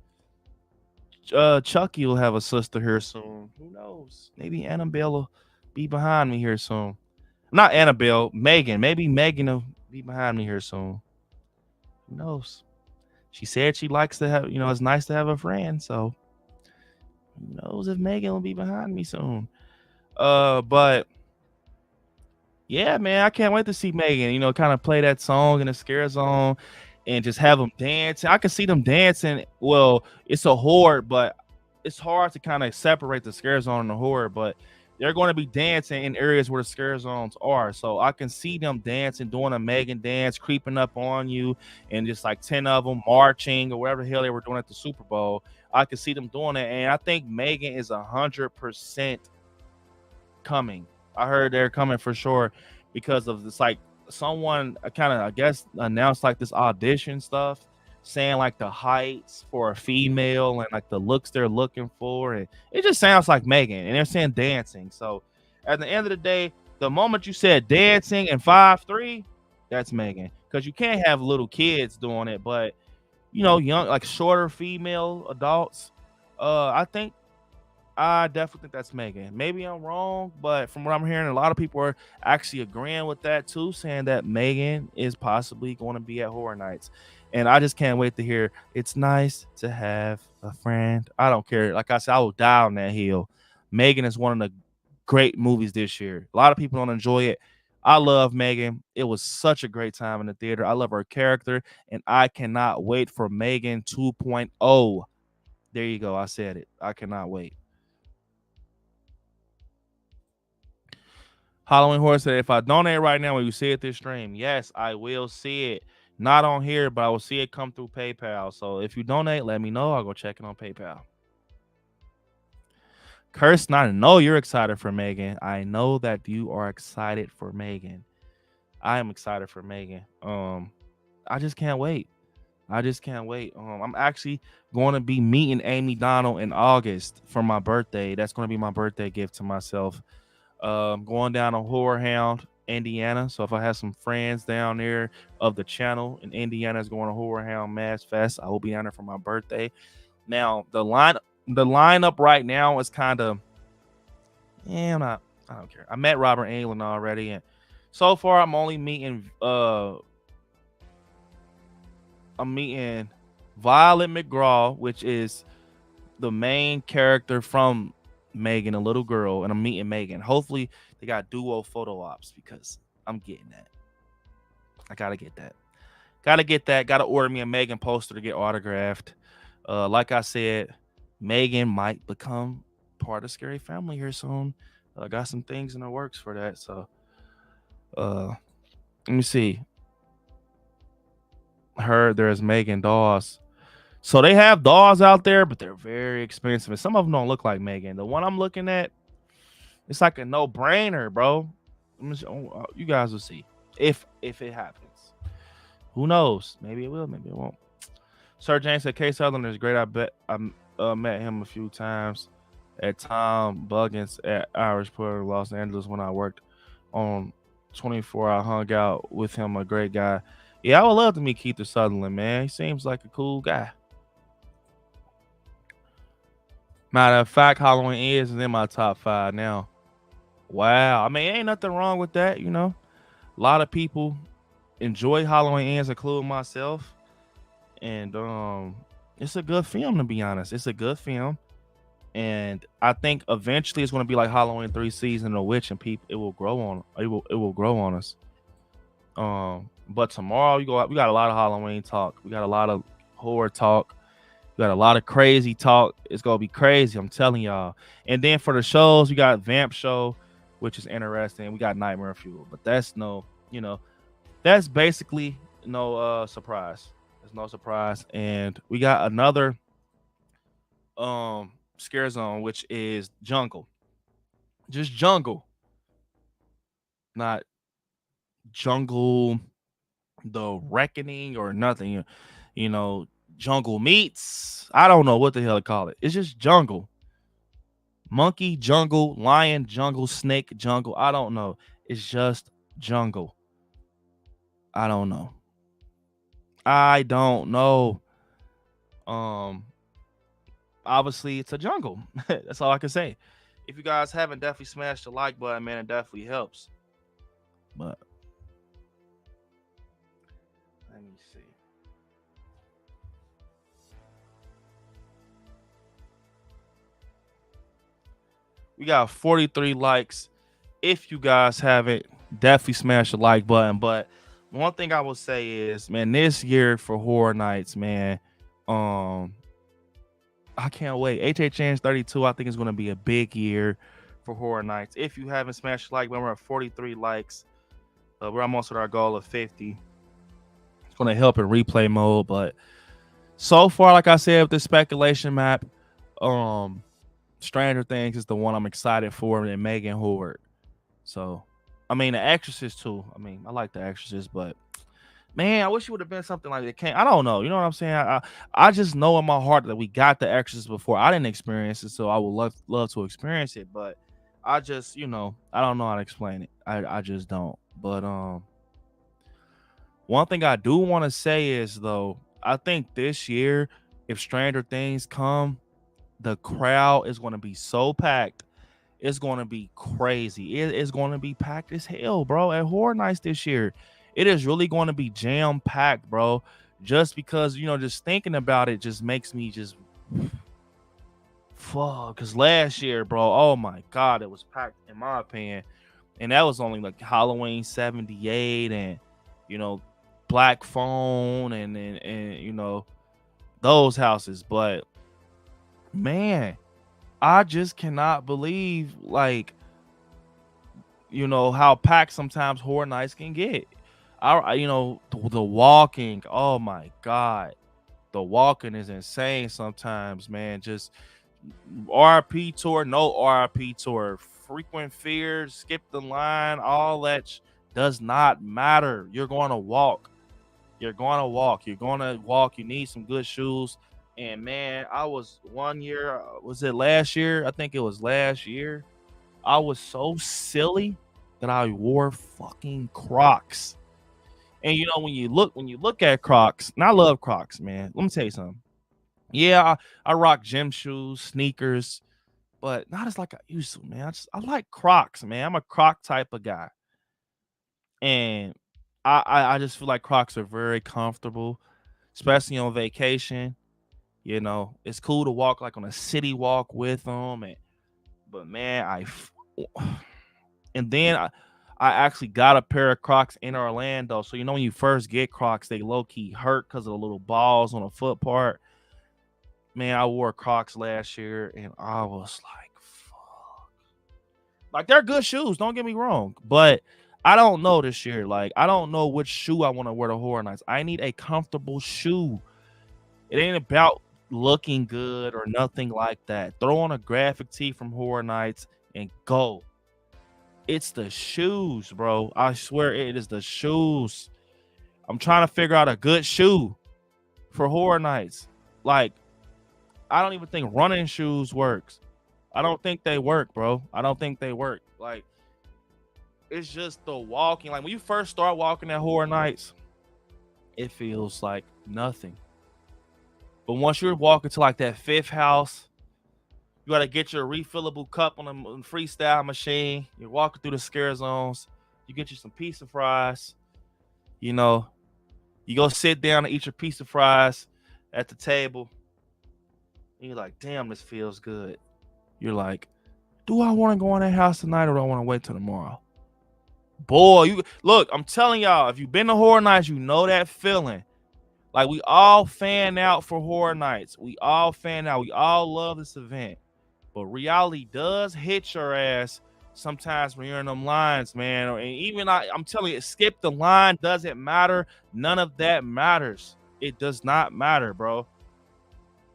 Chucky will have a sister here soon. Who knows? Maybe Annabelle will be behind me here soon. Not Annabelle, Megan. Maybe Megan will be behind me here soon. Who knows? She said she likes to have, it's nice to have a friend. So who knows if Megan will be behind me soon. But yeah, man, I can't wait to see Megan, kind of play that song in the scare zone and just have them dancing. I can see them dancing. Well, it's a horde, but it's hard to kind of separate the scare zone and the horde, but they're going to be dancing in areas where the scare zones are. So I can see them dancing, doing a Megan dance, creeping up on you, and just like 10 of them marching or whatever the hell they were doing at the Super Bowl. I can see them doing it. And I think Megan is 100% coming. I heard they're coming for sure because of this. Like, someone kind of, I guess, announced like this audition stuff, saying like the heights for a female and like the looks they're looking for, and it just sounds like Megan. And they're saying dancing. So at the end of the day, the moment you said dancing and 5'3", that's Megan, because you can't have little kids doing it, but young, like shorter female adults. I definitely think that's Megan. Maybe I'm wrong, but from what I'm hearing, a lot of people are actually agreeing with that too, saying that Megan is possibly going to be at Horror Nights. And I just can't wait to hear It's Nice to Have a Friend. I don't care. Like I said, I will die on that hill. Megan is one of the great movies this year. A lot of people don't enjoy it. I love Megan. It was such a great time in the theater. I love her character, and I cannot wait for Megan 2.0. There you go. I said it. I cannot wait. Halloween Horror said, if I donate right now, will you see it this stream? Yes, I will see it. Not on here, but I will see it come through PayPal. So if you donate, let me know. I'll go check it on PayPal. Curse, I know you're excited for Megan. I know that you are excited for Megan. I am excited for Megan. I just can't wait. I'm actually going to be meeting Amy Donald in August for my birthday. That's going to be my birthday gift to myself. Going down to Horror Hound, Indiana. So if I have some friends down there of the channel in Indiana is going to Horror Hound Mass Fest, I will be down there for my birthday. Now the lineup right now is kind of, I don't care. I met Robert Englund already, and so far I'm only meeting Violet McGraw, which is the main character from Megan, a little girl, and I'm meeting Megan. Hopefully they got duo photo ops because I'm getting that. I gotta get that. Gotta order me a Megan poster to get autographed. Like I said, Megan might become part of Scary Family here soon. I got some things in the works for that. So let me see. Heard there's Megan Dawes So they have dolls out there, but they're very expensive. And some of them don't look like Megan. The one I'm looking at, it's like a no-brainer, bro. You guys will see if it happens. Who knows? Maybe it will, maybe it won't. Sir James said K Sutherland is great. I bet I met him a few times at Tom Buggins at Irish Port, Los Angeles, when I worked on 24. I hung out with him, a great guy. Yeah, I would love to meet Keith Sutherland, man. He seems like a cool guy. Matter of fact, Halloween is in my top 5 now. Wow. I mean, ain't nothing wrong with that, you know. A lot of people enjoy Halloween ends, including myself. And it's a good film, to be honest. It's a good film. And I think eventually it's going to be like Halloween 3 Season of Witch, and people, it will grow on us. But tomorrow we got a lot of Halloween talk. We got a lot of horror talk. We got a lot of crazy talk. It's gonna be crazy, I'm telling y'all. And then for the shows, we got Vamp Show, which is interesting. We got Nightmare Fuel, but that's that's basically no surprise. There's no surprise. And we got another scare zone, which is Jungle. Just Jungle. Not Jungle the Reckoning or nothing. Jungle Meats. I don't know what the hell to call it. It's just Jungle. Monkey, jungle, lion, jungle, snake, jungle. I don't know. It's just Jungle. I don't know. Obviously it's a jungle. That's all I can say. If you guys haven't, definitely smash the like button, man. It definitely helps. But let me see. We got 43 likes. If you guys haven't, definitely smash the like button. But one thing I will say is, man, this year for Horror Nights, man, I can't wait. HHN's 32. I think it's going to be a big year for Horror Nights. If you haven't smashed the like button, we're at 43 likes. We're almost at our goal of 50. It's going to help in replay mode. But so far, like I said, with this speculation map, Stranger Things is the one I'm excited for, and Megan Howard. So, I mean, The Exorcist too. I mean, I like The Exorcist, but man, I wish it would have been something like that. I don't know. You know what I'm saying? I just know in my heart that we got The Exorcist before. I didn't experience it, so I would love to experience it. But I just, I don't know how to explain it. I just don't. But one thing I do want to say is, though, I think this year, if Stranger Things come, the crowd is going to be so packed. It's going to be crazy. It is going to be packed as hell, bro. At Horror Nights this year, it is really going to be jam packed, bro. Just because, just thinking about it just makes me just fuck. Because last year, bro, oh my God, it was packed in my opinion. And that was only like Halloween 78 and, Black Phone and those houses. But man, I just cannot believe, like, how packed sometimes Horror Nights can get. The walking, oh my God. The walking is insane sometimes, man. Just RP tour, no RP tour, frequent fears, skip the line, all that does not matter. You're going to walk. You're going to walk. You're going to walk. You need some good shoes. And man, I was one year, was it last year? I think it was last year. I was so silly that I wore fucking Crocs. And when you look at Crocs, and I love Crocs, man. Let me tell you something. Yeah, I rock gym shoes, sneakers, but not as like I used to, man. I like Crocs, man. I'm a Croc type of guy. And I just feel like Crocs are very comfortable, especially on vacation. It's cool to walk like on a city walk with them, but man, and then I actually got a pair of Crocs in Orlando. So when you first get Crocs, they low key hurt because of the little balls on the foot part. Man, I wore Crocs last year and I was like, fuck. Like, they're good shoes, don't get me wrong, but I don't know this year. Like, I don't know which shoe I want to wear to Horror Nights. I need a comfortable shoe. It ain't about looking good or nothing like that. Throw on a graphic tee from Horror Nights and go. It's the shoes, bro. I swear it is the shoes. I'm trying to figure out a good shoe for Horror Nights. Like, I don't even think running shoes works. I don't think they work, bro. I don't think they work. Like, it's just the walking. Like, when you first start walking at Horror Nights, it feels like nothing. But once you're walking to like that fifth house, you got to get your refillable cup on the freestyle machine. You're walking through the scare zones. You get you some pizza fries. You know, you go sit down and eat your pizza fries at the table. And you're like, damn, this feels good. You're like, do I want to go in that house tonight or do I want to wait till tomorrow? Boy, you look, I'm telling y'all, if you've been to Horror Nights, you know that feeling. Like, we all fan out for Horror Nights. We all fan out. We all love this event. But reality does hit your ass sometimes when you're in them lines, man. And even I'm telling you, skip the line doesn't matter. None of that matters. It does not matter, bro.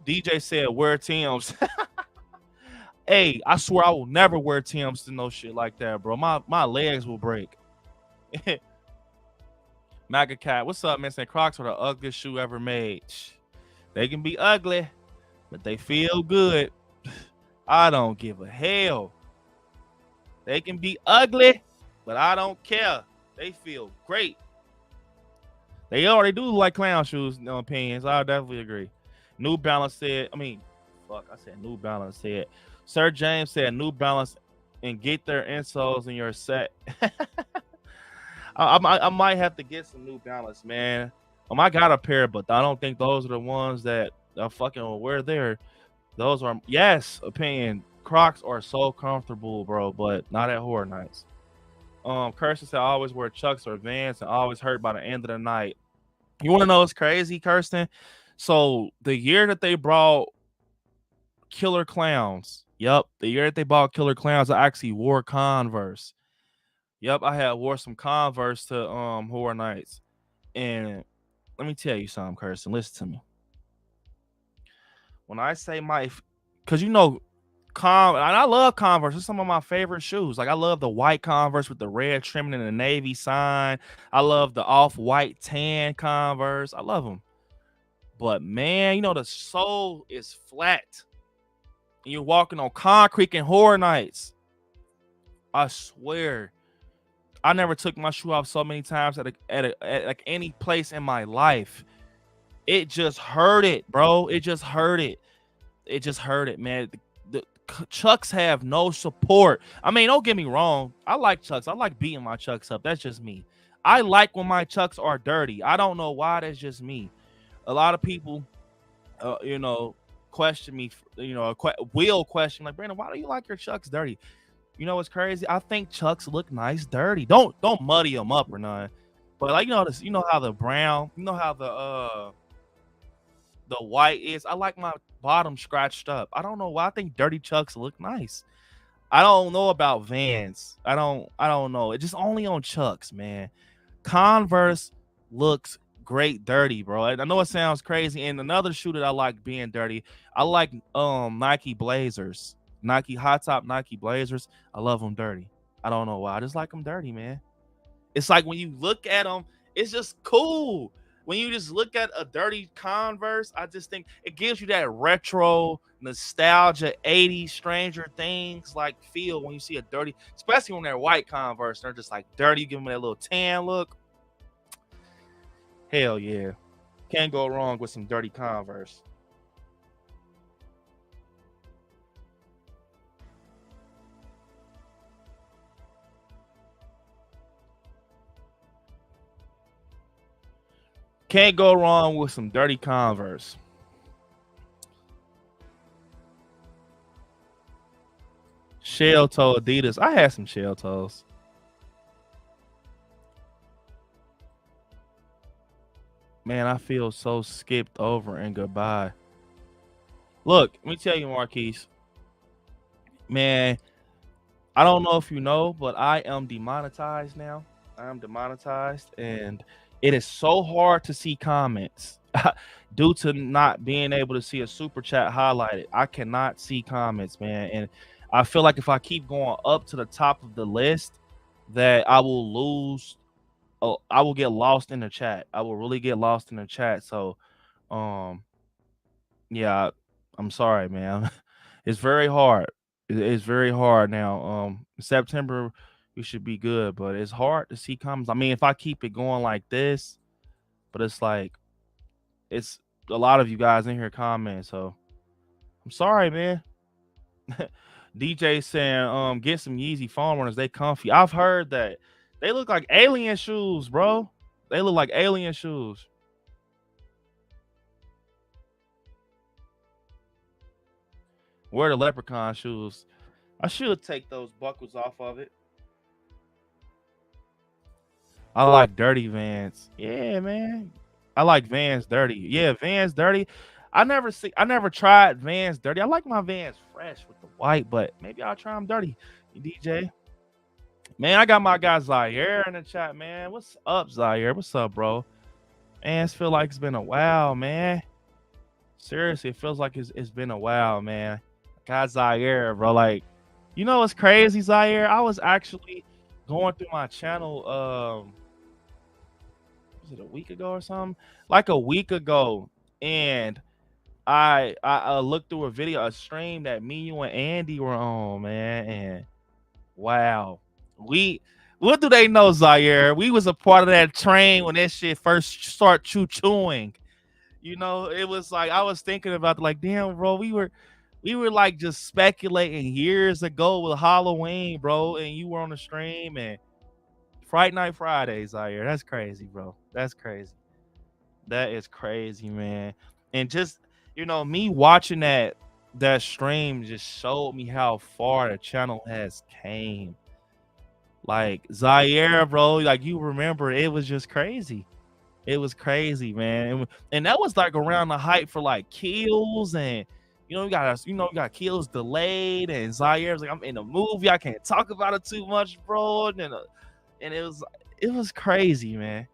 DJ said, wear Tim's. Hey, I swear I will never wear Tim's to no shit like that, bro. My legs will break. Maga Cat, what's up, man? Saying Crocs are the ugliest shoe ever made. They can be ugly, but they feel good. I don't give a hell. They can be ugly, but I don't care. They feel great. They already do look like clown shoes, no opinions. I definitely agree. New Balance said, I said New Balance said. Sir James said New Balance and get their insoles in your set. I might have to get some New Balance, man. I got a pair, but I don't think those are the ones that I fucking will wear there. Those are, yes, opinion. Crocs are so comfortable, bro, but not at Horror Nights. Kirsten said I always wear Chucks or Vans and always hurt by the end of the night. You want to know what's crazy, Kirsten? So the year that they brought Killer Clowns, the year that they bought Killer Clowns, I actually wore Converse. I had wore some Converse to Horror Nights. And let me tell you something, Kirsten. Listen to me. When I say because you know, and I love Converse. It's some of my favorite shoes. Like, I love the white Converse with the red trimming and the navy sign. I love the off-white tan Converse. I love them. But man, you know, the sole is flat. And you're walking on concrete in Horror Nights. I swear, I never took my shoe off so many times at like any place in my life. It just hurt it, bro. It just hurt it. It just hurt it, man. The Chucks have no support. I mean, don't get me wrong. I like Chucks. I like beating my Chucks up. That's just me. I like when my Chucks are dirty. I don't know why. That's just me. A lot of people, question me. Will question, like, Brandon, why do you like your Chucks dirty? You know what's crazy? I think Chucks look nice dirty. Don't muddy them up or nothing. But like, you know how the brown, you know how the white is. I like my bottom scratched up. I don't know why. I think dirty Chucks look nice. I don't know about Vans. I don't know. It's just only on Chucks, man. Converse looks great dirty, bro. I know it sounds crazy. And another shoe that I like being dirty, I like Nike Blazers. Nike high top Nike Blazers. I love them dirty. I don't know why. I just like them dirty, man. It's like when you look at them, it's just cool. When you just look at a dirty Converse, I just think it gives you that retro nostalgia 80s Stranger Things like feel when you see a dirty, especially when they're white Converse. They're just like dirty, give them that little tan look. Hell yeah. Can't go wrong with some dirty Converse. Can't go wrong with some dirty Converse. Shell toe Adidas. I had some shell toes. Man, I feel so skipped over and goodbye. Look, let me tell you, Marquise. Man, I don't know if you know, but I am demonetized now. I am demonetized. And it is so hard to see comments due to not being able to see a super chat highlighted. I cannot see comments, man. And I feel like if I keep going up to the top of the list, that I will lose. Oh, I will get lost in the chat. I will really get lost in the chat. So, um, yeah, I'm sorry, man. It's very hard. It's very hard now. September we should be good, but it's hard to see comments. I mean, if I keep it going like this, but it's like it's a lot of you guys in here commenting, so I'm sorry, man. DJ saying, get some Yeezy foam runners. They comfy. I've heard that they look like alien shoes, bro. They look like alien shoes. Wear the leprechaun shoes. I should take those buckles off of it. I like dirty Vans. Yeah, man. I like Vans dirty. Yeah, Vans dirty. I never tried Vans dirty. I like my Vans fresh with the white, but maybe I'll try them dirty. DJ. Man, I got my guy Zaire in the chat, man. What's up, Zaire? What's up, bro? Man, it feel like it's been a while, man. Seriously, it feels like it's been a while, man. Got Zaire, bro. Like, you know what's crazy, Zaire? I was actually going through my channel, was it a week ago or something? Like a week ago, and I looked through a video, a stream that me, you, and Andy were on, man, and wow, what do they know, Zaire? We was a part of that train when that shit first start chewing. You know, it was like I was thinking about like, damn, bro, we were like just speculating years ago with Halloween, bro, and you were on the stream and Fright Night Fridays, Zaire. That's crazy, bro. That's crazy. That is crazy, man. And just, you know, me watching that stream just showed me how far the channel has came. Like Zaire, bro, like you remember, it was just crazy. It was crazy, man. And that was like around the hype for like kills, and you know, you got kills delayed, and Zaire's like, I'm in a movie, I can't talk about it too much, bro. And it was crazy, man.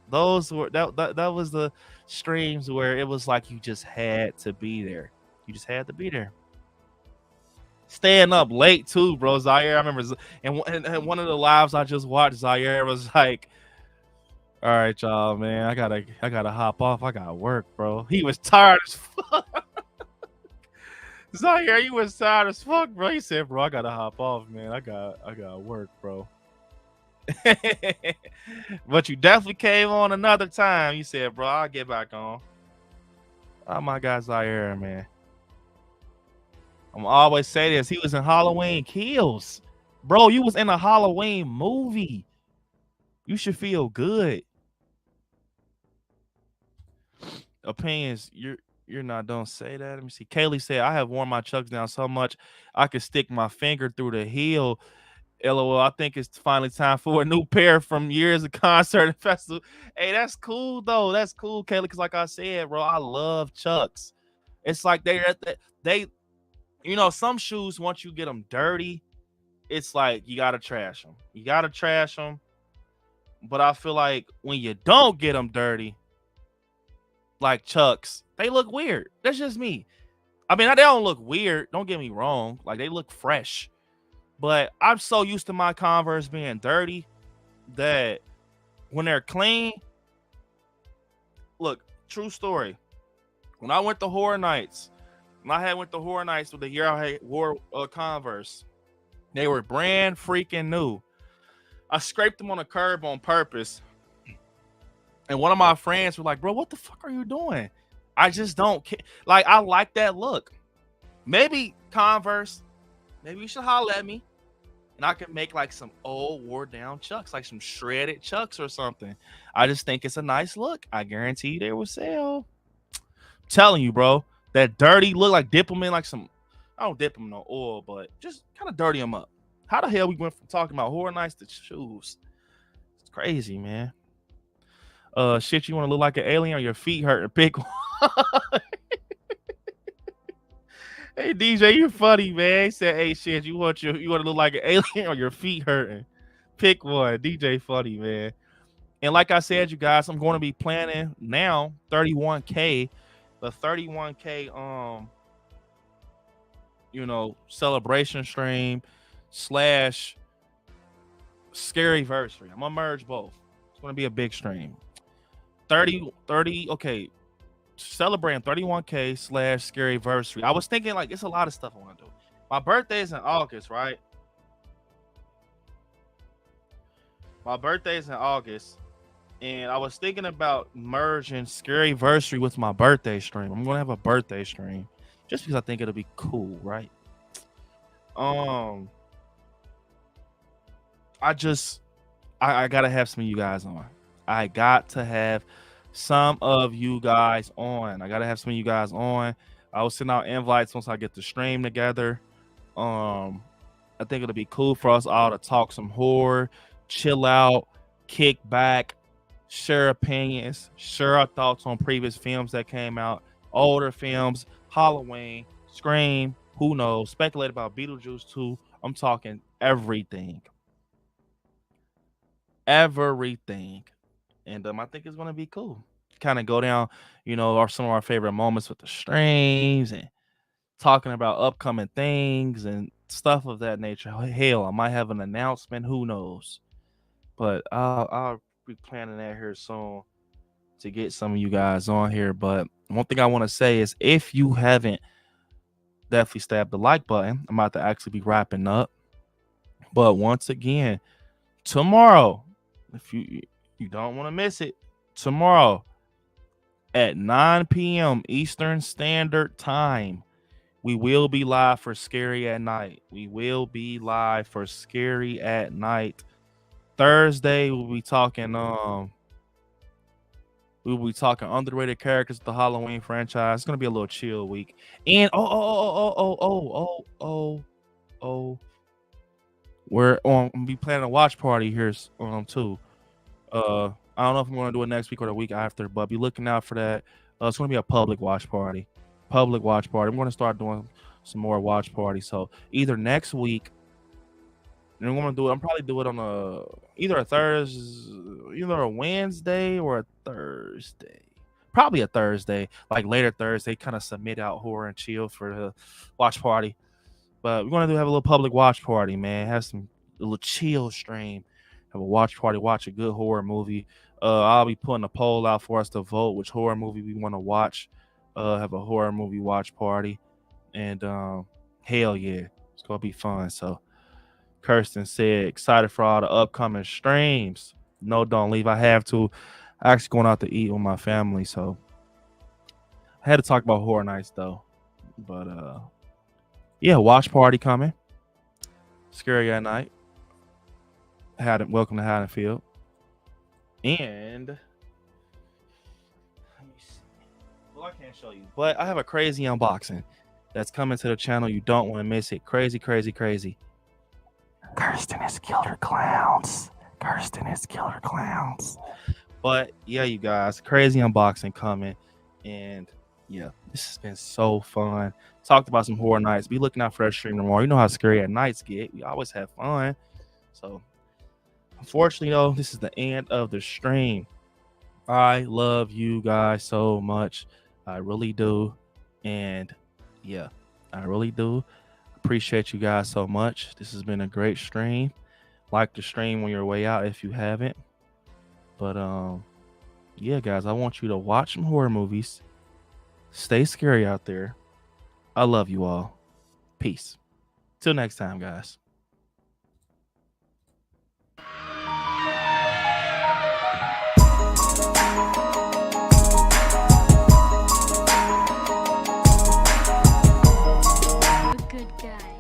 Those were that was the streams where it was like you just had to be there. You just had to be there. Staying up late too, bro. Zaire, I remember, and one of the lives I just watched, Zaire was like, all right, y'all, man, I gotta hop off. I gotta work, bro. He was tired as fuck. Zaire, he was tired as fuck, bro. He said, bro, I gotta hop off, man. I gotta work, bro. But you definitely came on another time. You said, bro, I'll get back on. Oh my God, Zaire, man. I'm always say this. He was in Halloween Kills. Bro, you was in a Halloween movie. You should feel good. Opinions, you're not, don't say that. Let me see. Kaylee said, I have worn my Chucks down so much I could stick my finger through the heel. LOL, I think it's finally time for a new pair from years of concert and festival. Hey, that's cool though. That's cool, Kaylee, because like I said, bro, I love Chucks. It's like they you know, some shoes, once you get them dirty, it's like you gotta trash them. You gotta trash them. But I feel like when you don't get them dirty, like Chucks, they look weird. That's just me. I mean, they don't look weird. Don't get me wrong. Like, they look fresh. But I'm so used to my Converse being dirty that when they're clean, look, true story. When I went to Horror Nights, with the year I wore Converse, they were brand freaking new. I scraped them on a curb on purpose. And one of my friends were like, bro, what the fuck are you doing? I just don't care. Like, I like that look. Maybe Converse, maybe you should holler at me. And I can make like some old wore down Chucks, like some shredded Chucks or something. I just think it's a nice look. I guarantee you they will sell. I'm telling you, bro, that dirty look, like dip them in like some, I don't dip them in no oil, but just kind of dirty them up. How the hell we went from talking about Horror Nights to shoes? It's crazy, man. Shit, you want to look like an alien or your feet hurt? Pick one. Hey DJ, you're funny, man. He said, "Hey shit, you want to look like an alien or your feet hurting? Pick one." DJ funny, man. And like I said, you guys, I'm going to be planning now 31K, the 31K celebration stream slash scaryversary. I'm gonna merge both. It's gonna be a big stream. 30, okay. Celebrating 31K slash scaryversary. I was thinking like it's a lot of stuff I want to do. My birthday's in August, right? My birthday's in August. And I was thinking about merging scaryversary with my birthday stream. I'm gonna have a birthday stream just because I think it'll be cool, right? I gotta have some of you guys on. I got to have some of you guys on. I gotta have some of you guys on. I will send out invites once I get the stream together. I think it'll be cool for us all to talk some horror, chill out, kick back, share opinions, share our thoughts on previous films that came out, older films, Halloween, Scream, who knows, speculate about Beetlejuice 2. I'm talking everything. Everything. And I think it's going to be cool. Kind of go down, some of our favorite moments with the streams and talking about upcoming things and stuff of that nature. Hell, I might have an announcement. Who knows? But I'll be planning that here soon to get some of you guys on here. But one thing I want to say is if you haven't definitely stab the like button, I'm about to actually be wrapping up. But once again, tomorrow, if you don't want to miss it, tomorrow at 9 p.m. Eastern Standard Time, we will be live for Scary at Night. We will be live for Scary at Night. Thursday, we'll be talking underrated characters of the Halloween franchise. It's gonna be a little chill week. And we're on be planning a watch party here too. I don't know if I'm gonna do it next week or the week after, but be looking out for that. It's gonna be a public watch party. I'm gonna start doing some more watch parties. So either next week, and I'm gonna do it. I'm probably do it on either a Wednesday or a Thursday. Probably a Thursday, like later Thursday. Kind of submit out horror and chill for the watch party. But we're gonna have a little public watch party, man. Have a little chill stream. Have a watch party. Watch a good horror movie. I'll be putting a poll out for us to vote which horror movie we want to watch. Have a horror movie watch party, and hell yeah, it's gonna be fun. So Kirsten said excited for all the upcoming streams. No, don't leave. I have to. I'm actually going out to eat with my family, so I had to talk about horror nights though. But yeah, watch party coming. Scary at Night. Welcome to Haddonfield. And let me see. Well, I can't show you, but I have a crazy unboxing that's coming to the channel. You don't want to miss it. Crazy. Kirsten is killer clowns. But yeah, you guys, crazy unboxing coming. And yeah, this has been so fun. Talked about some horror nights. Be looking out for that stream tomorrow. You know how Scary at Nights get. We always have fun. So unfortunately, though, this is the end of the stream. I love you guys so much. I really do. And yeah, I really do. Appreciate you guys so much. This has been a great stream. Like the stream on your way out if you haven't. But yeah, guys, I want you to watch some horror movies. Stay scary out there. I love you all. Peace. Till next time, guys. Good guy.